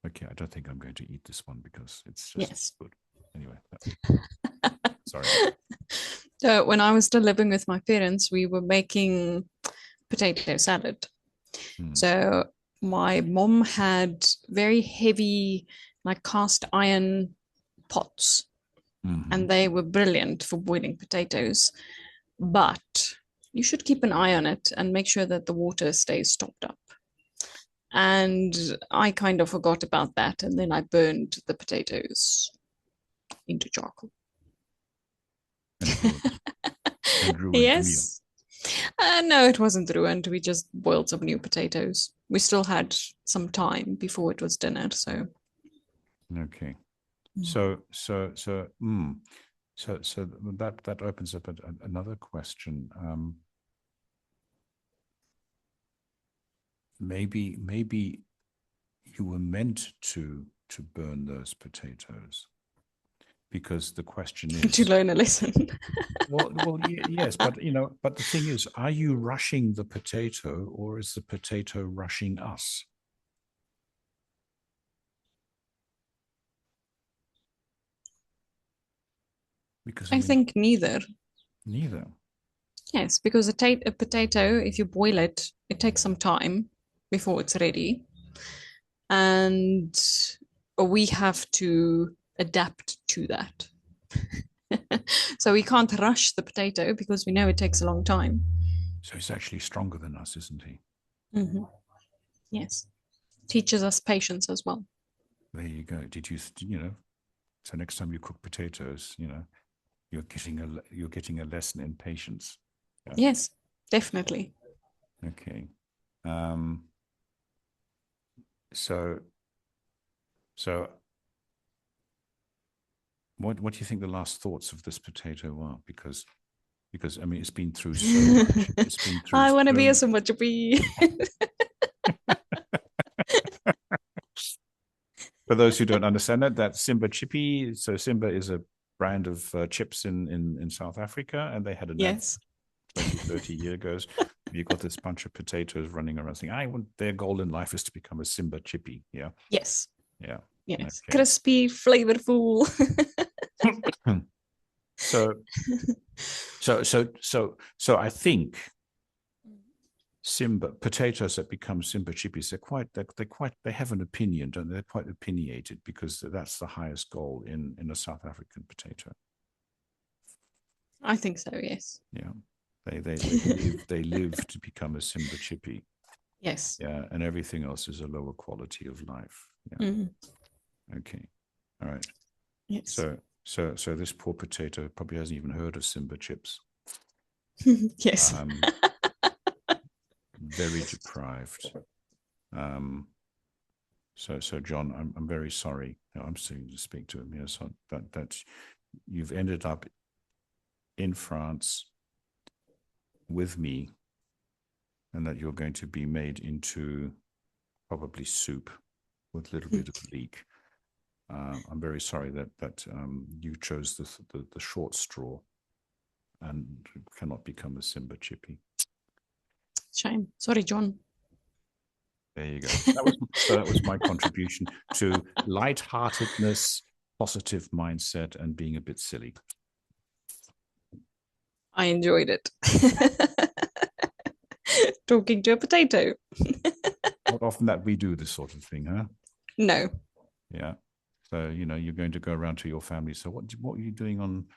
okay, I don't think I'm going to eat this one because it's just good. Anyway, sorry. So when I was still living with my parents, we were making potato salad. So my mom had very heavy, like cast iron pots, and they were brilliant for boiling potatoes. But you should keep an eye on it and make sure that the water stays topped up. And I kind of forgot about that, and then I burned the potatoes into charcoal. And yes. No, it wasn't ruined. We just boiled some new potatoes. We still had some time before it was dinner, so. Okay. Mm. So that opens up another question. Maybe you were meant to burn those potatoes, because the question is to learn a lesson. yes, but but the thing is, are you rushing the potato, or is the potato rushing us? Because I think neither. Neither. Yes, because a potato, if you boil it, it takes some time before it's ready. And we have to adapt to that. So we can't rush the potato because we know it takes a long time. So he's actually stronger than us, isn't he? Mm-hmm. Yes. Teaches us patience as well. There you go. Did you, so next time you cook potatoes, you're getting a lesson in patience. Yeah. Yes, definitely. Okay. So what do you think the last thoughts of this potato are? Because I mean, it's been through so much. It's been through. I want to be a Simba Chippy. For those who don't understand that, that's Simba Chippy. So Simba is a brand of chips in South Africa, and they had a yes 20, 30 years ago. You got this bunch of potatoes running around saying, I want their goal in life is to become a Simba Chippy. Yeah. Yes. Yeah. Yes. Okay. Crispy, flavorful. So I think Simba potatoes that become Simba chippies, they have an opinion, don't they? They're quite opinionated, because that's the highest goal in a South African potato. I think so, yes. Yeah. They live to become a Simba chippy. Yes. Yeah, and everything else is a lower quality of life. Yeah. Mm-hmm. Okay. All right. Yes. So this poor potato probably hasn't even heard of Simba chips. Yes. Very deprived. So John, I'm very sorry. I'm still to speak to him here. So that you've ended up in France with me, and that you're going to be made into probably soup with a little bit of leek. I'm very sorry that you chose the short straw and cannot become a Simba chippy. Shame. Sorry, John. There you go. That was my contribution to lightheartedness, positive mindset, and being a bit silly. I enjoyed it. Talking to a potato. Not often that we do this sort of thing, huh? No. Yeah. So you're going to go around to your family. So what were you doing on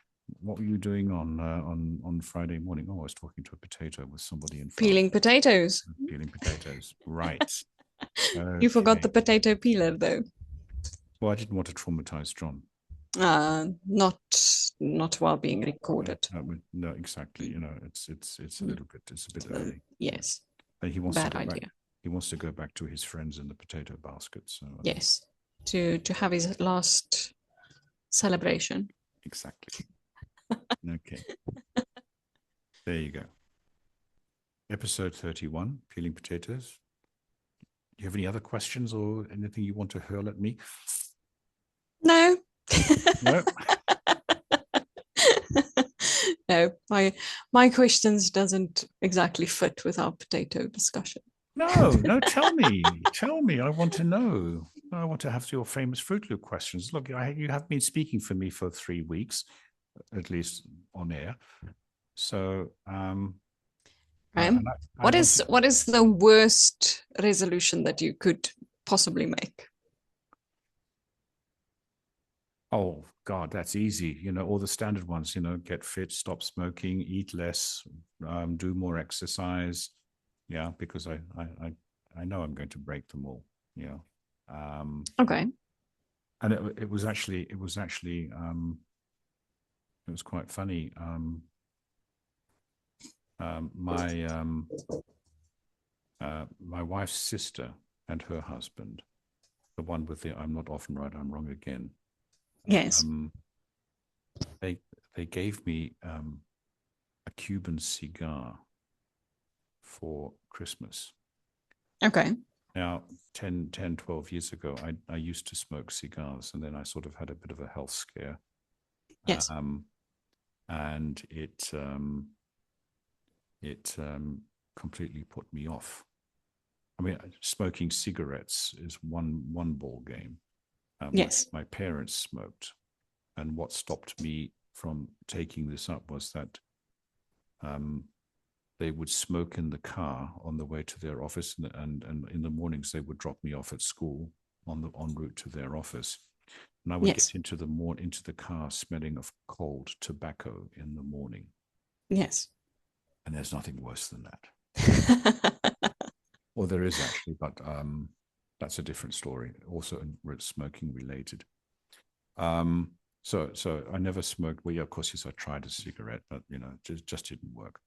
Friday morning? Oh, I was talking to a potato with somebody in France. Peeling potatoes. Peeling potatoes. Right. Okay. You forgot the potato peeler, though. Well, I didn't want to traumatize John. Not while being recorded. No, exactly. It's a little bit. It's a bit early. Yes. He wants Bad to go idea. Back. He wants to go back to his friends in the potato basket. So yes, to have his last celebration. Exactly. Okay. There you go. Episode 31, peeling potatoes. Do you have any other questions or anything you want to hurl at me? No. No. No, my questions doesn't exactly fit with our potato discussion. No, tell me. I want to know. I want to have your famous Fruit Loop questions. Look, you have been speaking for me for 3 weeks, at least on air. So, what is the worst resolution that you could possibly make? Oh God, that's easy. All the standard ones. Get fit, stop smoking, eat less, do more exercise. Yeah, because I know I'm going to break them all. Yeah. Okay. And it was quite funny. My wife's sister and her husband, the one with the "I'm not often right, I'm wrong again." Yes. They gave me a Cuban cigar for Christmas. Okay. Now, 12 years ago, I used to smoke cigars, and then I sort of had a bit of a health scare. Yes. And it completely put me off. I mean, smoking cigarettes is one ball game. Yes. My parents smoked, and what stopped me from taking this up was that they would smoke in the car on the way to their office, and in the mornings they would drop me off at school en route to their office, and I would Yes. get into the car smelling of cold tobacco in the morning. Yes. And there's nothing worse than that. Well, there is actually, but that's a different story. Also, smoking related. So I never smoked. Well, yeah, of course, yes, I tried a cigarette, but just didn't work.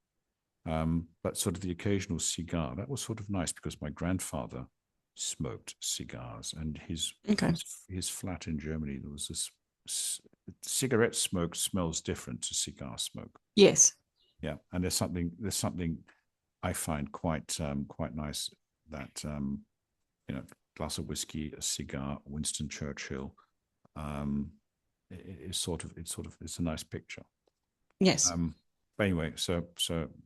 But sort of the occasional cigar, that was sort of nice because my grandfather smoked cigars, and his flat in Germany, there was this cigarette smoke smells different to cigar smoke. Yes. Yeah, and there's something I find quite nice that glass of whiskey, a cigar, Winston Churchill. It's a nice picture. Yes. But anyway, so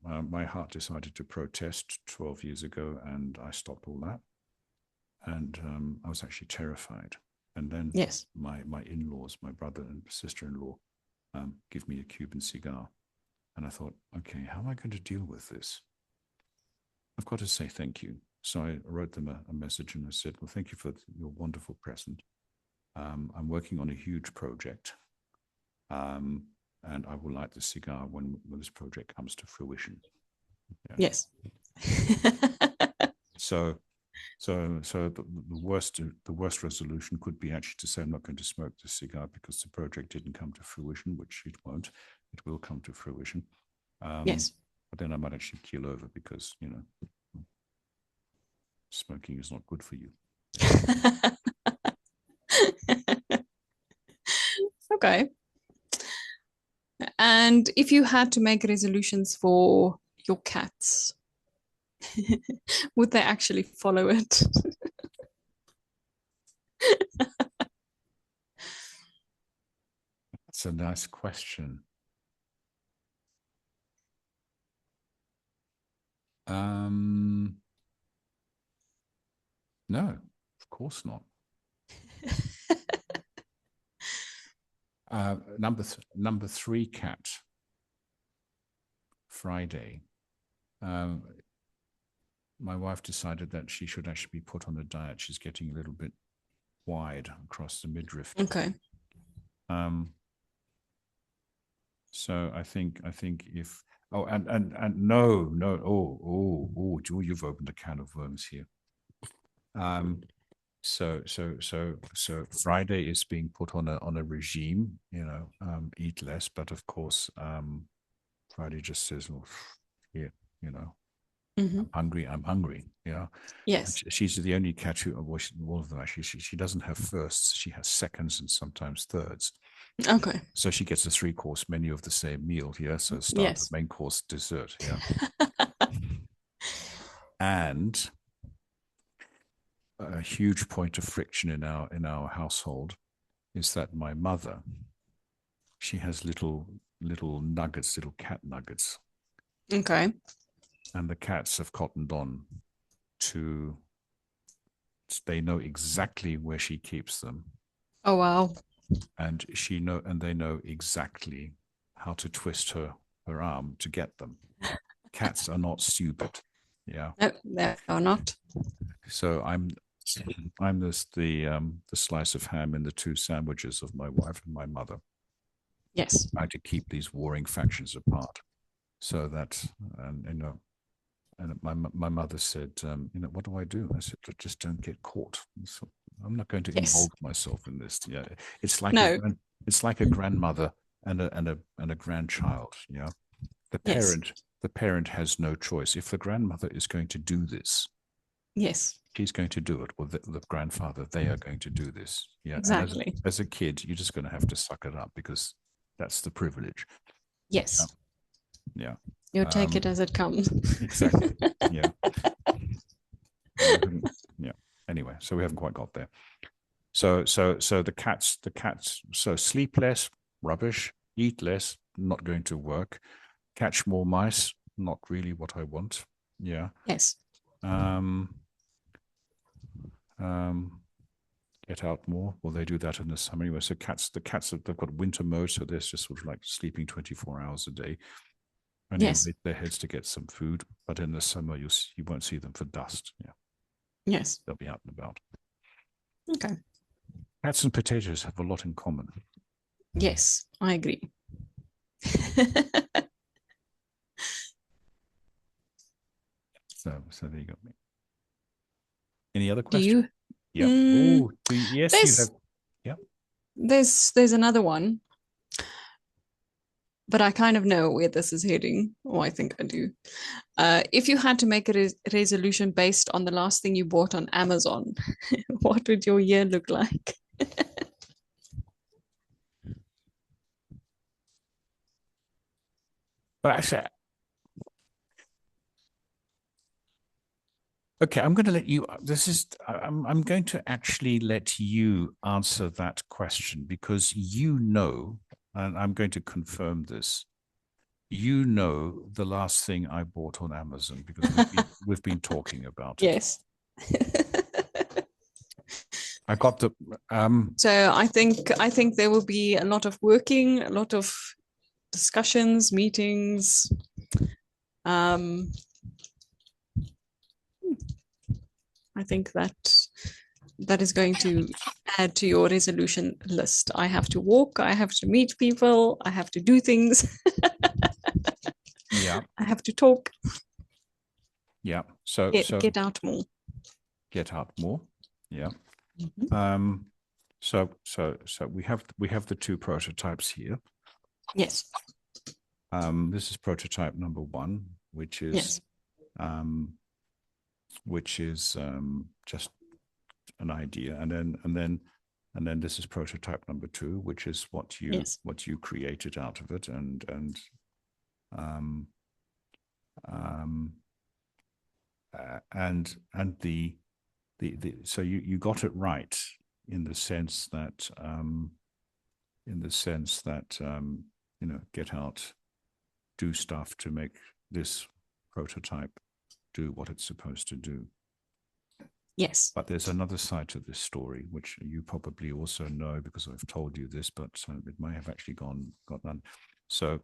my heart decided to protest 12 years ago, and I stopped all that. And I was actually terrified. And then yes, my in-laws, my brother and sister-in-law, give me a Cuban cigar. And I thought, okay, how am I going to deal with this? I've got to say thank you. So I wrote them a message and I said, well, thank you for your wonderful present. I'm working on a huge project. And I will light the cigar when this project comes to fruition. Yeah. Yes. So the worst resolution could be actually to say I'm not going to smoke this cigar because the project didn't come to fruition, which it won't. It will come to fruition. Yes. But then I might actually keel over because smoking is not good for you. Okay. And if you had to make resolutions for your cats, would they actually follow it? That's a nice question. No, of course not. Number 3 cat, Friday. My wife decided that she should actually be put on a diet. She's getting a little bit wide across the midriff. Okay. So I think if no, you've opened a can of worms here. So Friday is being put on a regime, eat less, but of course, Friday just says, well, here, mm-hmm. I'm hungry, Yes. And she's the only cat who, all of them actually, she doesn't have firsts, she has seconds and sometimes thirds. Okay. So she gets a 3-course menu of the same meal, so start with main course, dessert, And a huge point of friction in our household is that my mother, she has little nuggets, little cat nuggets. Okay. And the cats have cottoned on to, they know exactly where she keeps them. Oh, wow. And they know exactly how to twist her arm to get them. Cats are not stupid. Yeah. No, they are not. So I'm the slice of ham in the 2 sandwiches of my wife and my mother. Yes. Trying to keep these warring factions apart. So that, and my mother said, what do I do? I said, just don't get caught. So I'm not going to involve myself in this. Yeah, it's like a grandmother and a grandchild. Yeah, the parent the parent has no choice. If the grandmother is going to do this, yes, she's going to do it, or the grandfather, they are going to do this. Yeah, exactly. And as a kid, you're just going to have to suck it up because that's the privilege. Yes. Yeah. You take it as it comes. Exactly. Yeah. Yeah. Anyway, so we haven't quite got there. So the cats, so sleep less, rubbish, eat less, not going to work, catch more mice, not really what I want. Yeah. Yes. Get out more. Well, they do that in the summer anyway. So the cats, they've got winter mode, so they're just sort of like sleeping 24 hours a day. And yes. they their heads to get some food, but in the summer you won't see them for dust. Yeah. Yes. They'll be out and about. Okay. Cats and potatoes have a lot in common. Yes, I agree. So there you go. Any other questions? Yeah. Oh, yes, you have. Yeah. There's another one, but I kind of know where this is heading. Oh, I think I do. If you had to make a resolution based on the last thing you bought on Amazon, what would your year look like? But actually, okay, I'm going to let you. I'm going to actually let you answer that question because you know, and I'm going to confirm this. You know the last thing I bought on Amazon because we've been talking about it. Yes. I got the. So I think there will be a lot of working, a lot of discussions, meetings. I think that is going to add to your resolution list. I have to walk, I have to meet people, I have to do things. Yeah. I have to talk. Yeah. So get out more. Get out more. Yeah. Mm-hmm. So we have the two prototypes here. Yes. This is prototype number 1, which is just an idea, and then this is prototype number 2, which is what you created out of it, and the so you got it right in the sense that get out, do stuff to make this prototype do what it's supposed to do. Yes. But there's another side to this story, which you probably also know because I've told you this, but it may have actually got done. So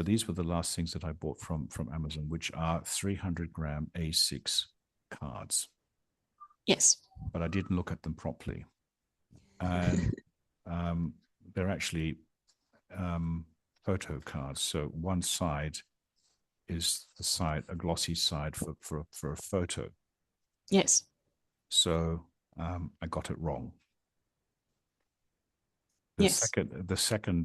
these were the last things that I bought from Amazon, which are 300-gram A6 cards. Yes. But I didn't look at them properly. And they're actually photo cards. So one side is a glossy side for a photo. Yes. So I got it wrong. The second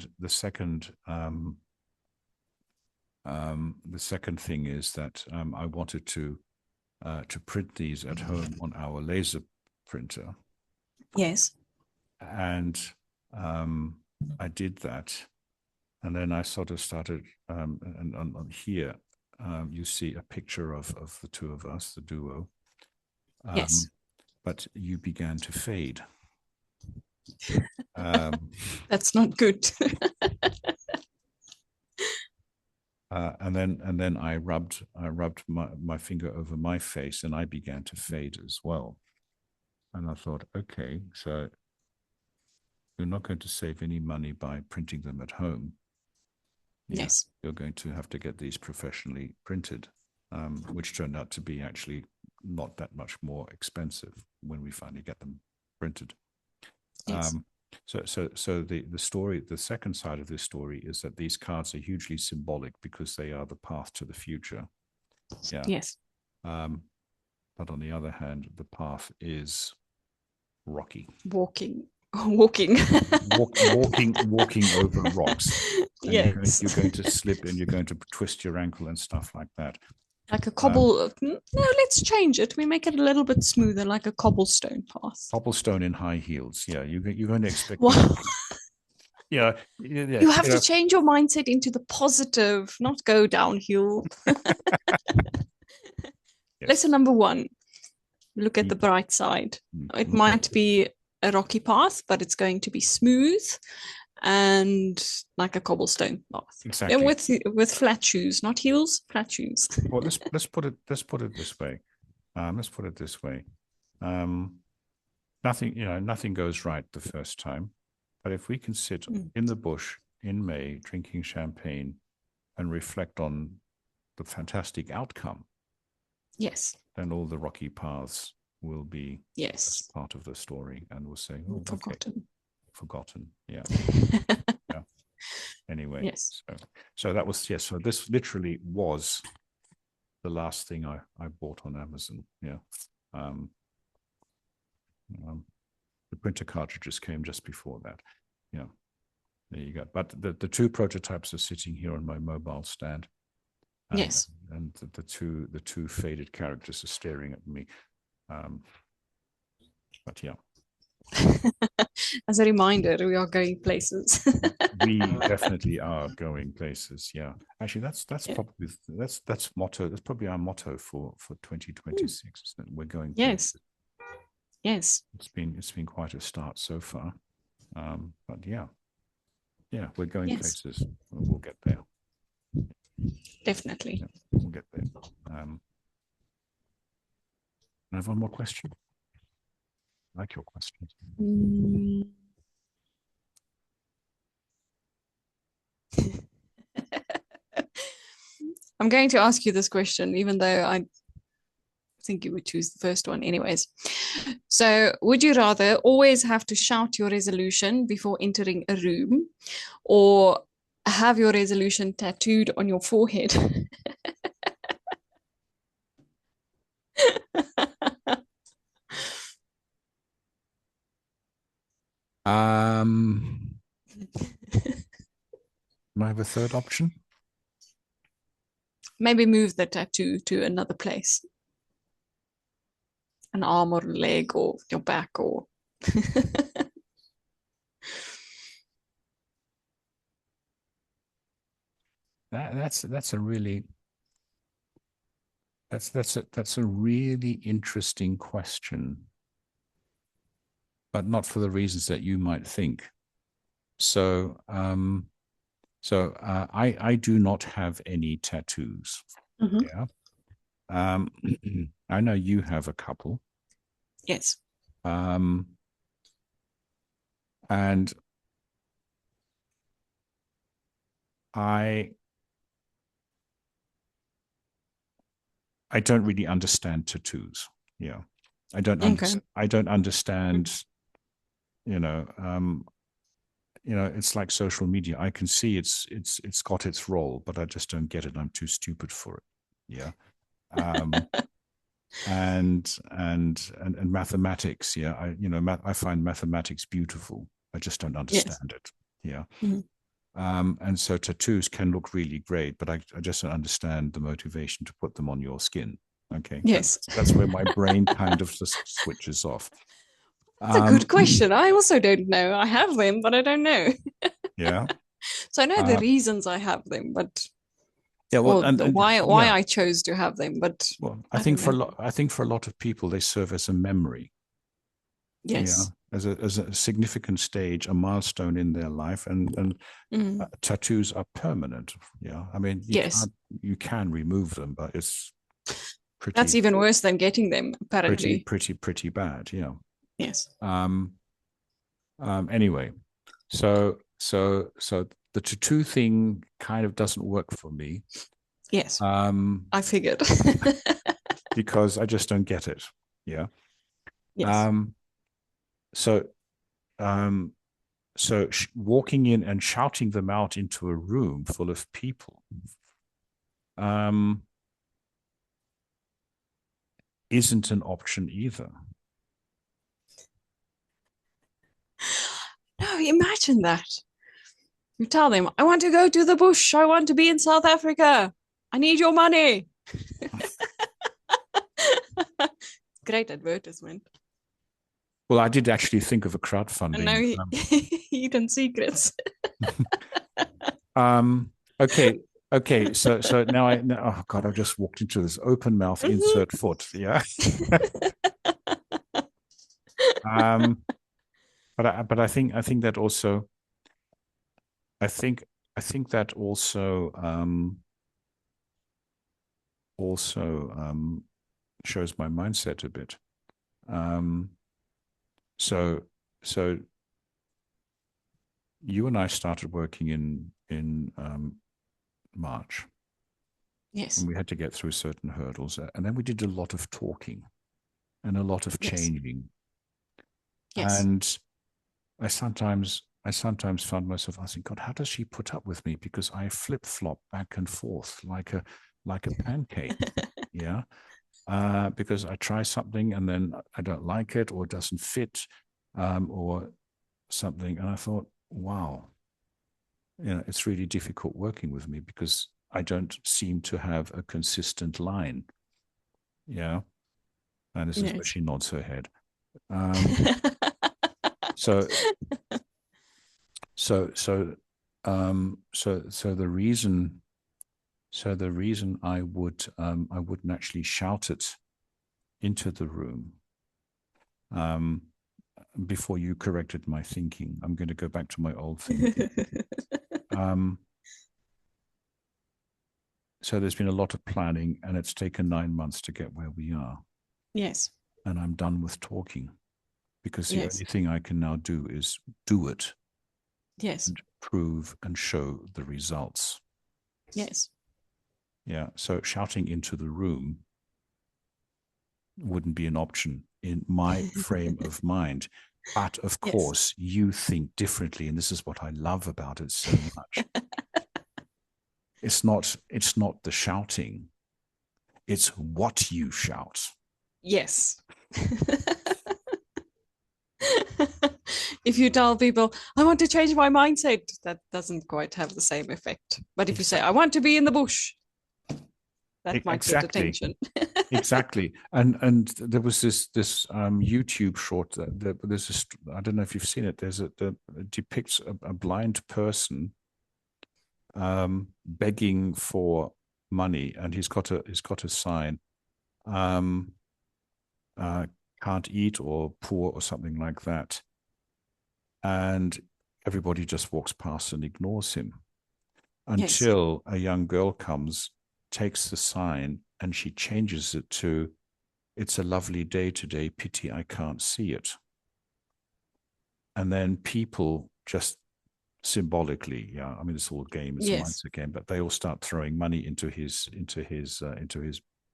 thing is that I wanted to print these at home on our laser printer. Yes. And I did that. And then I sort of started, and on here, you see a picture of the two of us, the duo. Yes. But you began to fade. That's not good. And then I rubbed my finger over my face, and I began to fade as well. And I thought, okay, so you're not going to save any money by printing them at home. Yes. You're going to have to get these professionally printed, which turned out to be actually not that much more expensive when we finally get them printed. Yes. So the story, the second side of this story is that these cards are hugely symbolic because they are the path to the future. Yeah. Yes. But on the other hand, the path is rocky. Walking. Walking. walking over rocks. And Yes. you're going to slip and you're going to twist your ankle and stuff like that. Like a cobble. No, let's change it. We make it a little bit smoother, like a cobblestone path. Cobblestone in high heels. Yeah, you're going to expect. Wow. Yeah, You have to change your mindset into the positive, not go downhill. Yes. Lesson number 1, look at the bright side. It might be a rocky path, but it's going to be smooth and like a cobblestone path. Exactly. And with flat shoes, not heels, flat shoes. Well, let's put it this way. Nothing goes right the first time, but if we can sit in the bush in May drinking champagne and reflect on the fantastic outcome, yes, then all the rocky paths will be part of the story, and we'll say, oh, forgotten. Yeah. Yeah. Anyway, yes. So that was So this literally was the last thing I bought on Amazon. Yeah. The printer cartridges came just before that. Yeah. There you go. But the 2 prototypes are sitting here on my mobile stand. Yes. And the two faded characters are staring at me. But yeah. As a reminder, we are going places. We definitely are going places. Yeah. Actually, that's probably that's motto. That's probably our motto for 2026. Is that we're going places. Yes. It's been quite a start so far. But yeah, we're going places. We'll get there. Definitely. Yeah, we'll get there. I have one more question. I like your questions. I'm going to ask you this question, even though I think you would choose the first one anyways. So, would you rather always have to shout your resolution before entering a room, or have your resolution tattooed on your forehead? Might have a third option. Maybe move the tattoo to another place. An arm or a leg or your back or that's a really interesting question, but not for the reasons that you might think. So I do not have any tattoos. Yeah. I know you have a couple. Yes. And I don't really understand tattoos. Yeah. I don't understand, it's like social media. I can see it's got its role, but I just don't get it. I'm too stupid for it. Yeah. And mathematics. Yeah. I find mathematics beautiful. I just don't understand it. Yeah. And so tattoos can look really great, but I just don't understand the motivation to put them on your skin. Okay. Yes. That's where my brain kind of just switches off. That's a good question. I also don't know. I have them, but I don't know. Yeah. So I know the reasons I have them, but why I chose to have them. But I think for a lot of people, they serve as a memory. Yes. As a significant stage, a milestone in their life, and tattoos are permanent. Yeah. I mean, you can remove them, but it's pretty. That's even worse than getting them. Apparently, pretty bad. Yeah. Yes. Anyway, so the tattoo thing kind of doesn't work for me. Yes. I figured. Because I just don't get it. Yeah. Yes. So walking in and shouting them out into a room full of people isn't an option either. imagine that. You tell them, I want to go to the bush. I want to be in South Africa. I need your money. Great advertisement. Well, I did actually think of a crowdfunding. No, hidden secrets. Okay. So now oh God, I've just walked into this open mouth insert foot. Yeah. But I think that also, I think that also shows my mindset a bit. So you and I started working in March. Yes. And we had to get through certain hurdles. And then we did a lot of talking and a lot of changing. Yes. And I sometimes found myself asking, God, how does she put up with me? Because I flip-flop back and forth like a pancake. Yeah. Because I try something and then I don't like it, or it doesn't fit, or something. And I thought, wow, it's really difficult working with me because I don't seem to have a consistent line. Yeah. And this is where she nods her head. So the reason I wouldn't actually shout it into the room, before you corrected my thinking, I'm going to go back to my old thinking. So there's been a lot of planning, and it's taken 9 months to get where we are. Yes. And I'm done with talking, because the only thing I can now do is do it. Yes. And prove and show the results. Yes. Yeah. So shouting into the room wouldn't be an option in my frame of mind. But of course, you think differently. And this is what I love about it so much. It's not the shouting. It's what you shout. Yes. If you tell people, I want to change my mindset, that doesn't quite have the same effect. But if you say, I want to be in the bush, that might get attention. Exactly. And there was this YouTube short that there's this, I don't know if you've seen it. It depicts a blind person begging for money, and he's got a sign, can't eat or poor or something like that. And everybody just walks past and ignores him until a young girl comes, takes the sign, and she changes it to, it's a lovely day today, pity I can't see it. And then people just symbolically, I mean, it's all a game, it's a mindset game, but they all start throwing money into his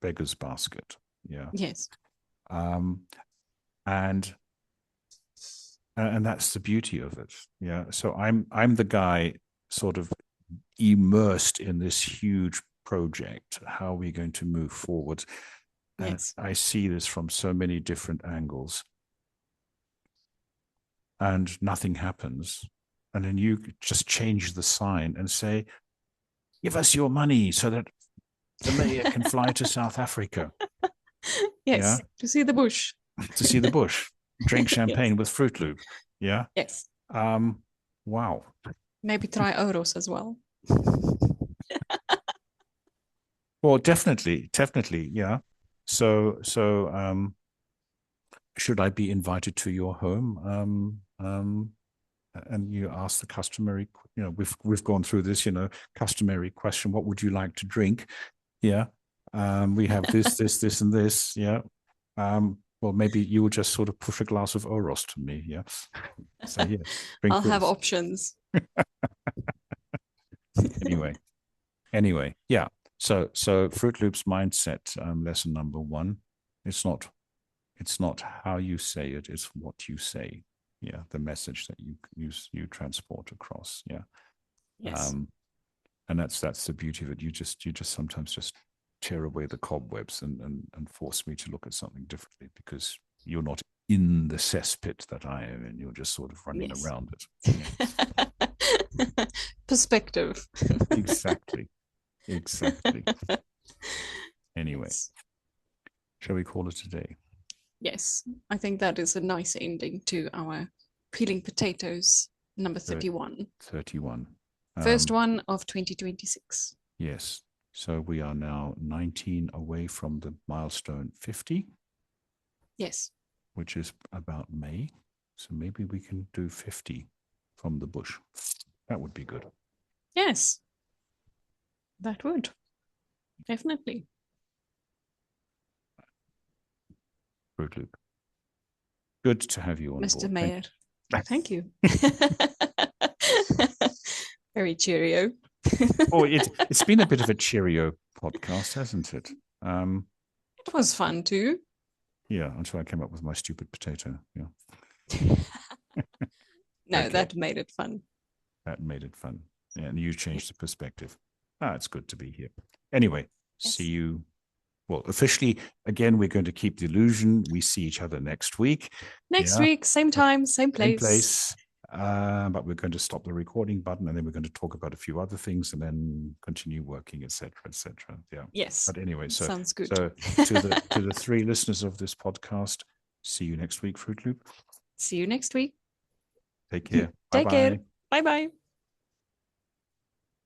beggar's basket. Yeah. Yes. And that's the beauty of it. Yeah. So I'm the guy sort of immersed in this huge project. How are we going to move forward? And I see this from so many different angles, and nothing happens. And then you just change the sign and say, give us your money so that the mayor can fly to South Africa. Yes. To see the bush. To see the bush. Drink champagne with Fruit Loop. Yeah. Yes. Wow. Maybe try Oros as well. Well, definitely. Yeah. So, should I be invited to your home? And you ask the customary, we've gone through this, customary question, what would you like to drink? Yeah. We have this, this, and this. Yeah. Well, maybe you would just sort of push a glass of Oros to me. Yeah. So, yeah. I'll have options. Anyway. Yeah. So Fruit Loops mindset, lesson number 1. It's not how you say it, it's what you say. Yeah. The message that you transport across. Yeah. Yes. And that's the beauty of it. You just sometimes just tear away the cobwebs and force me to look at something differently, because you're not in the cesspit that I am in. You're just sort of running around it. Yes. Perspective. Exactly. Anyway, shall we call it a day? Yes, I think that is a nice ending to our peeling potatoes number 31. 31. First one of 2026. Yes. So we are now 19 away from the milestone 50. Yes. Which is about May. So maybe we can do 50 from the bush. That would be good. Yes. That would. Definitely. Fruit Loop. Good to have you on Mr. board. Mayor. Thank you. Very cheerio. It's been a bit of a cheerio podcast, hasn't it? It was fun too. Yeah, until I came up with my stupid potato. Yeah. No, okay. That made it fun. That made it fun. Yeah, and you changed the perspective. It's good to be here. Anyway, yes. See you. Well, officially, again, we're going to keep the illusion. We see each other next week. Next week, same time, same place. Same place. But we're going to stop the recording button, and then we're going to talk about a few other things, and then continue working, etc., etc. Yeah. Yes. But anyway, so sounds good. So to the 3 listeners of this podcast, see you next week, Fruit Loop. See you next week. Take care. Take care. Bye-bye.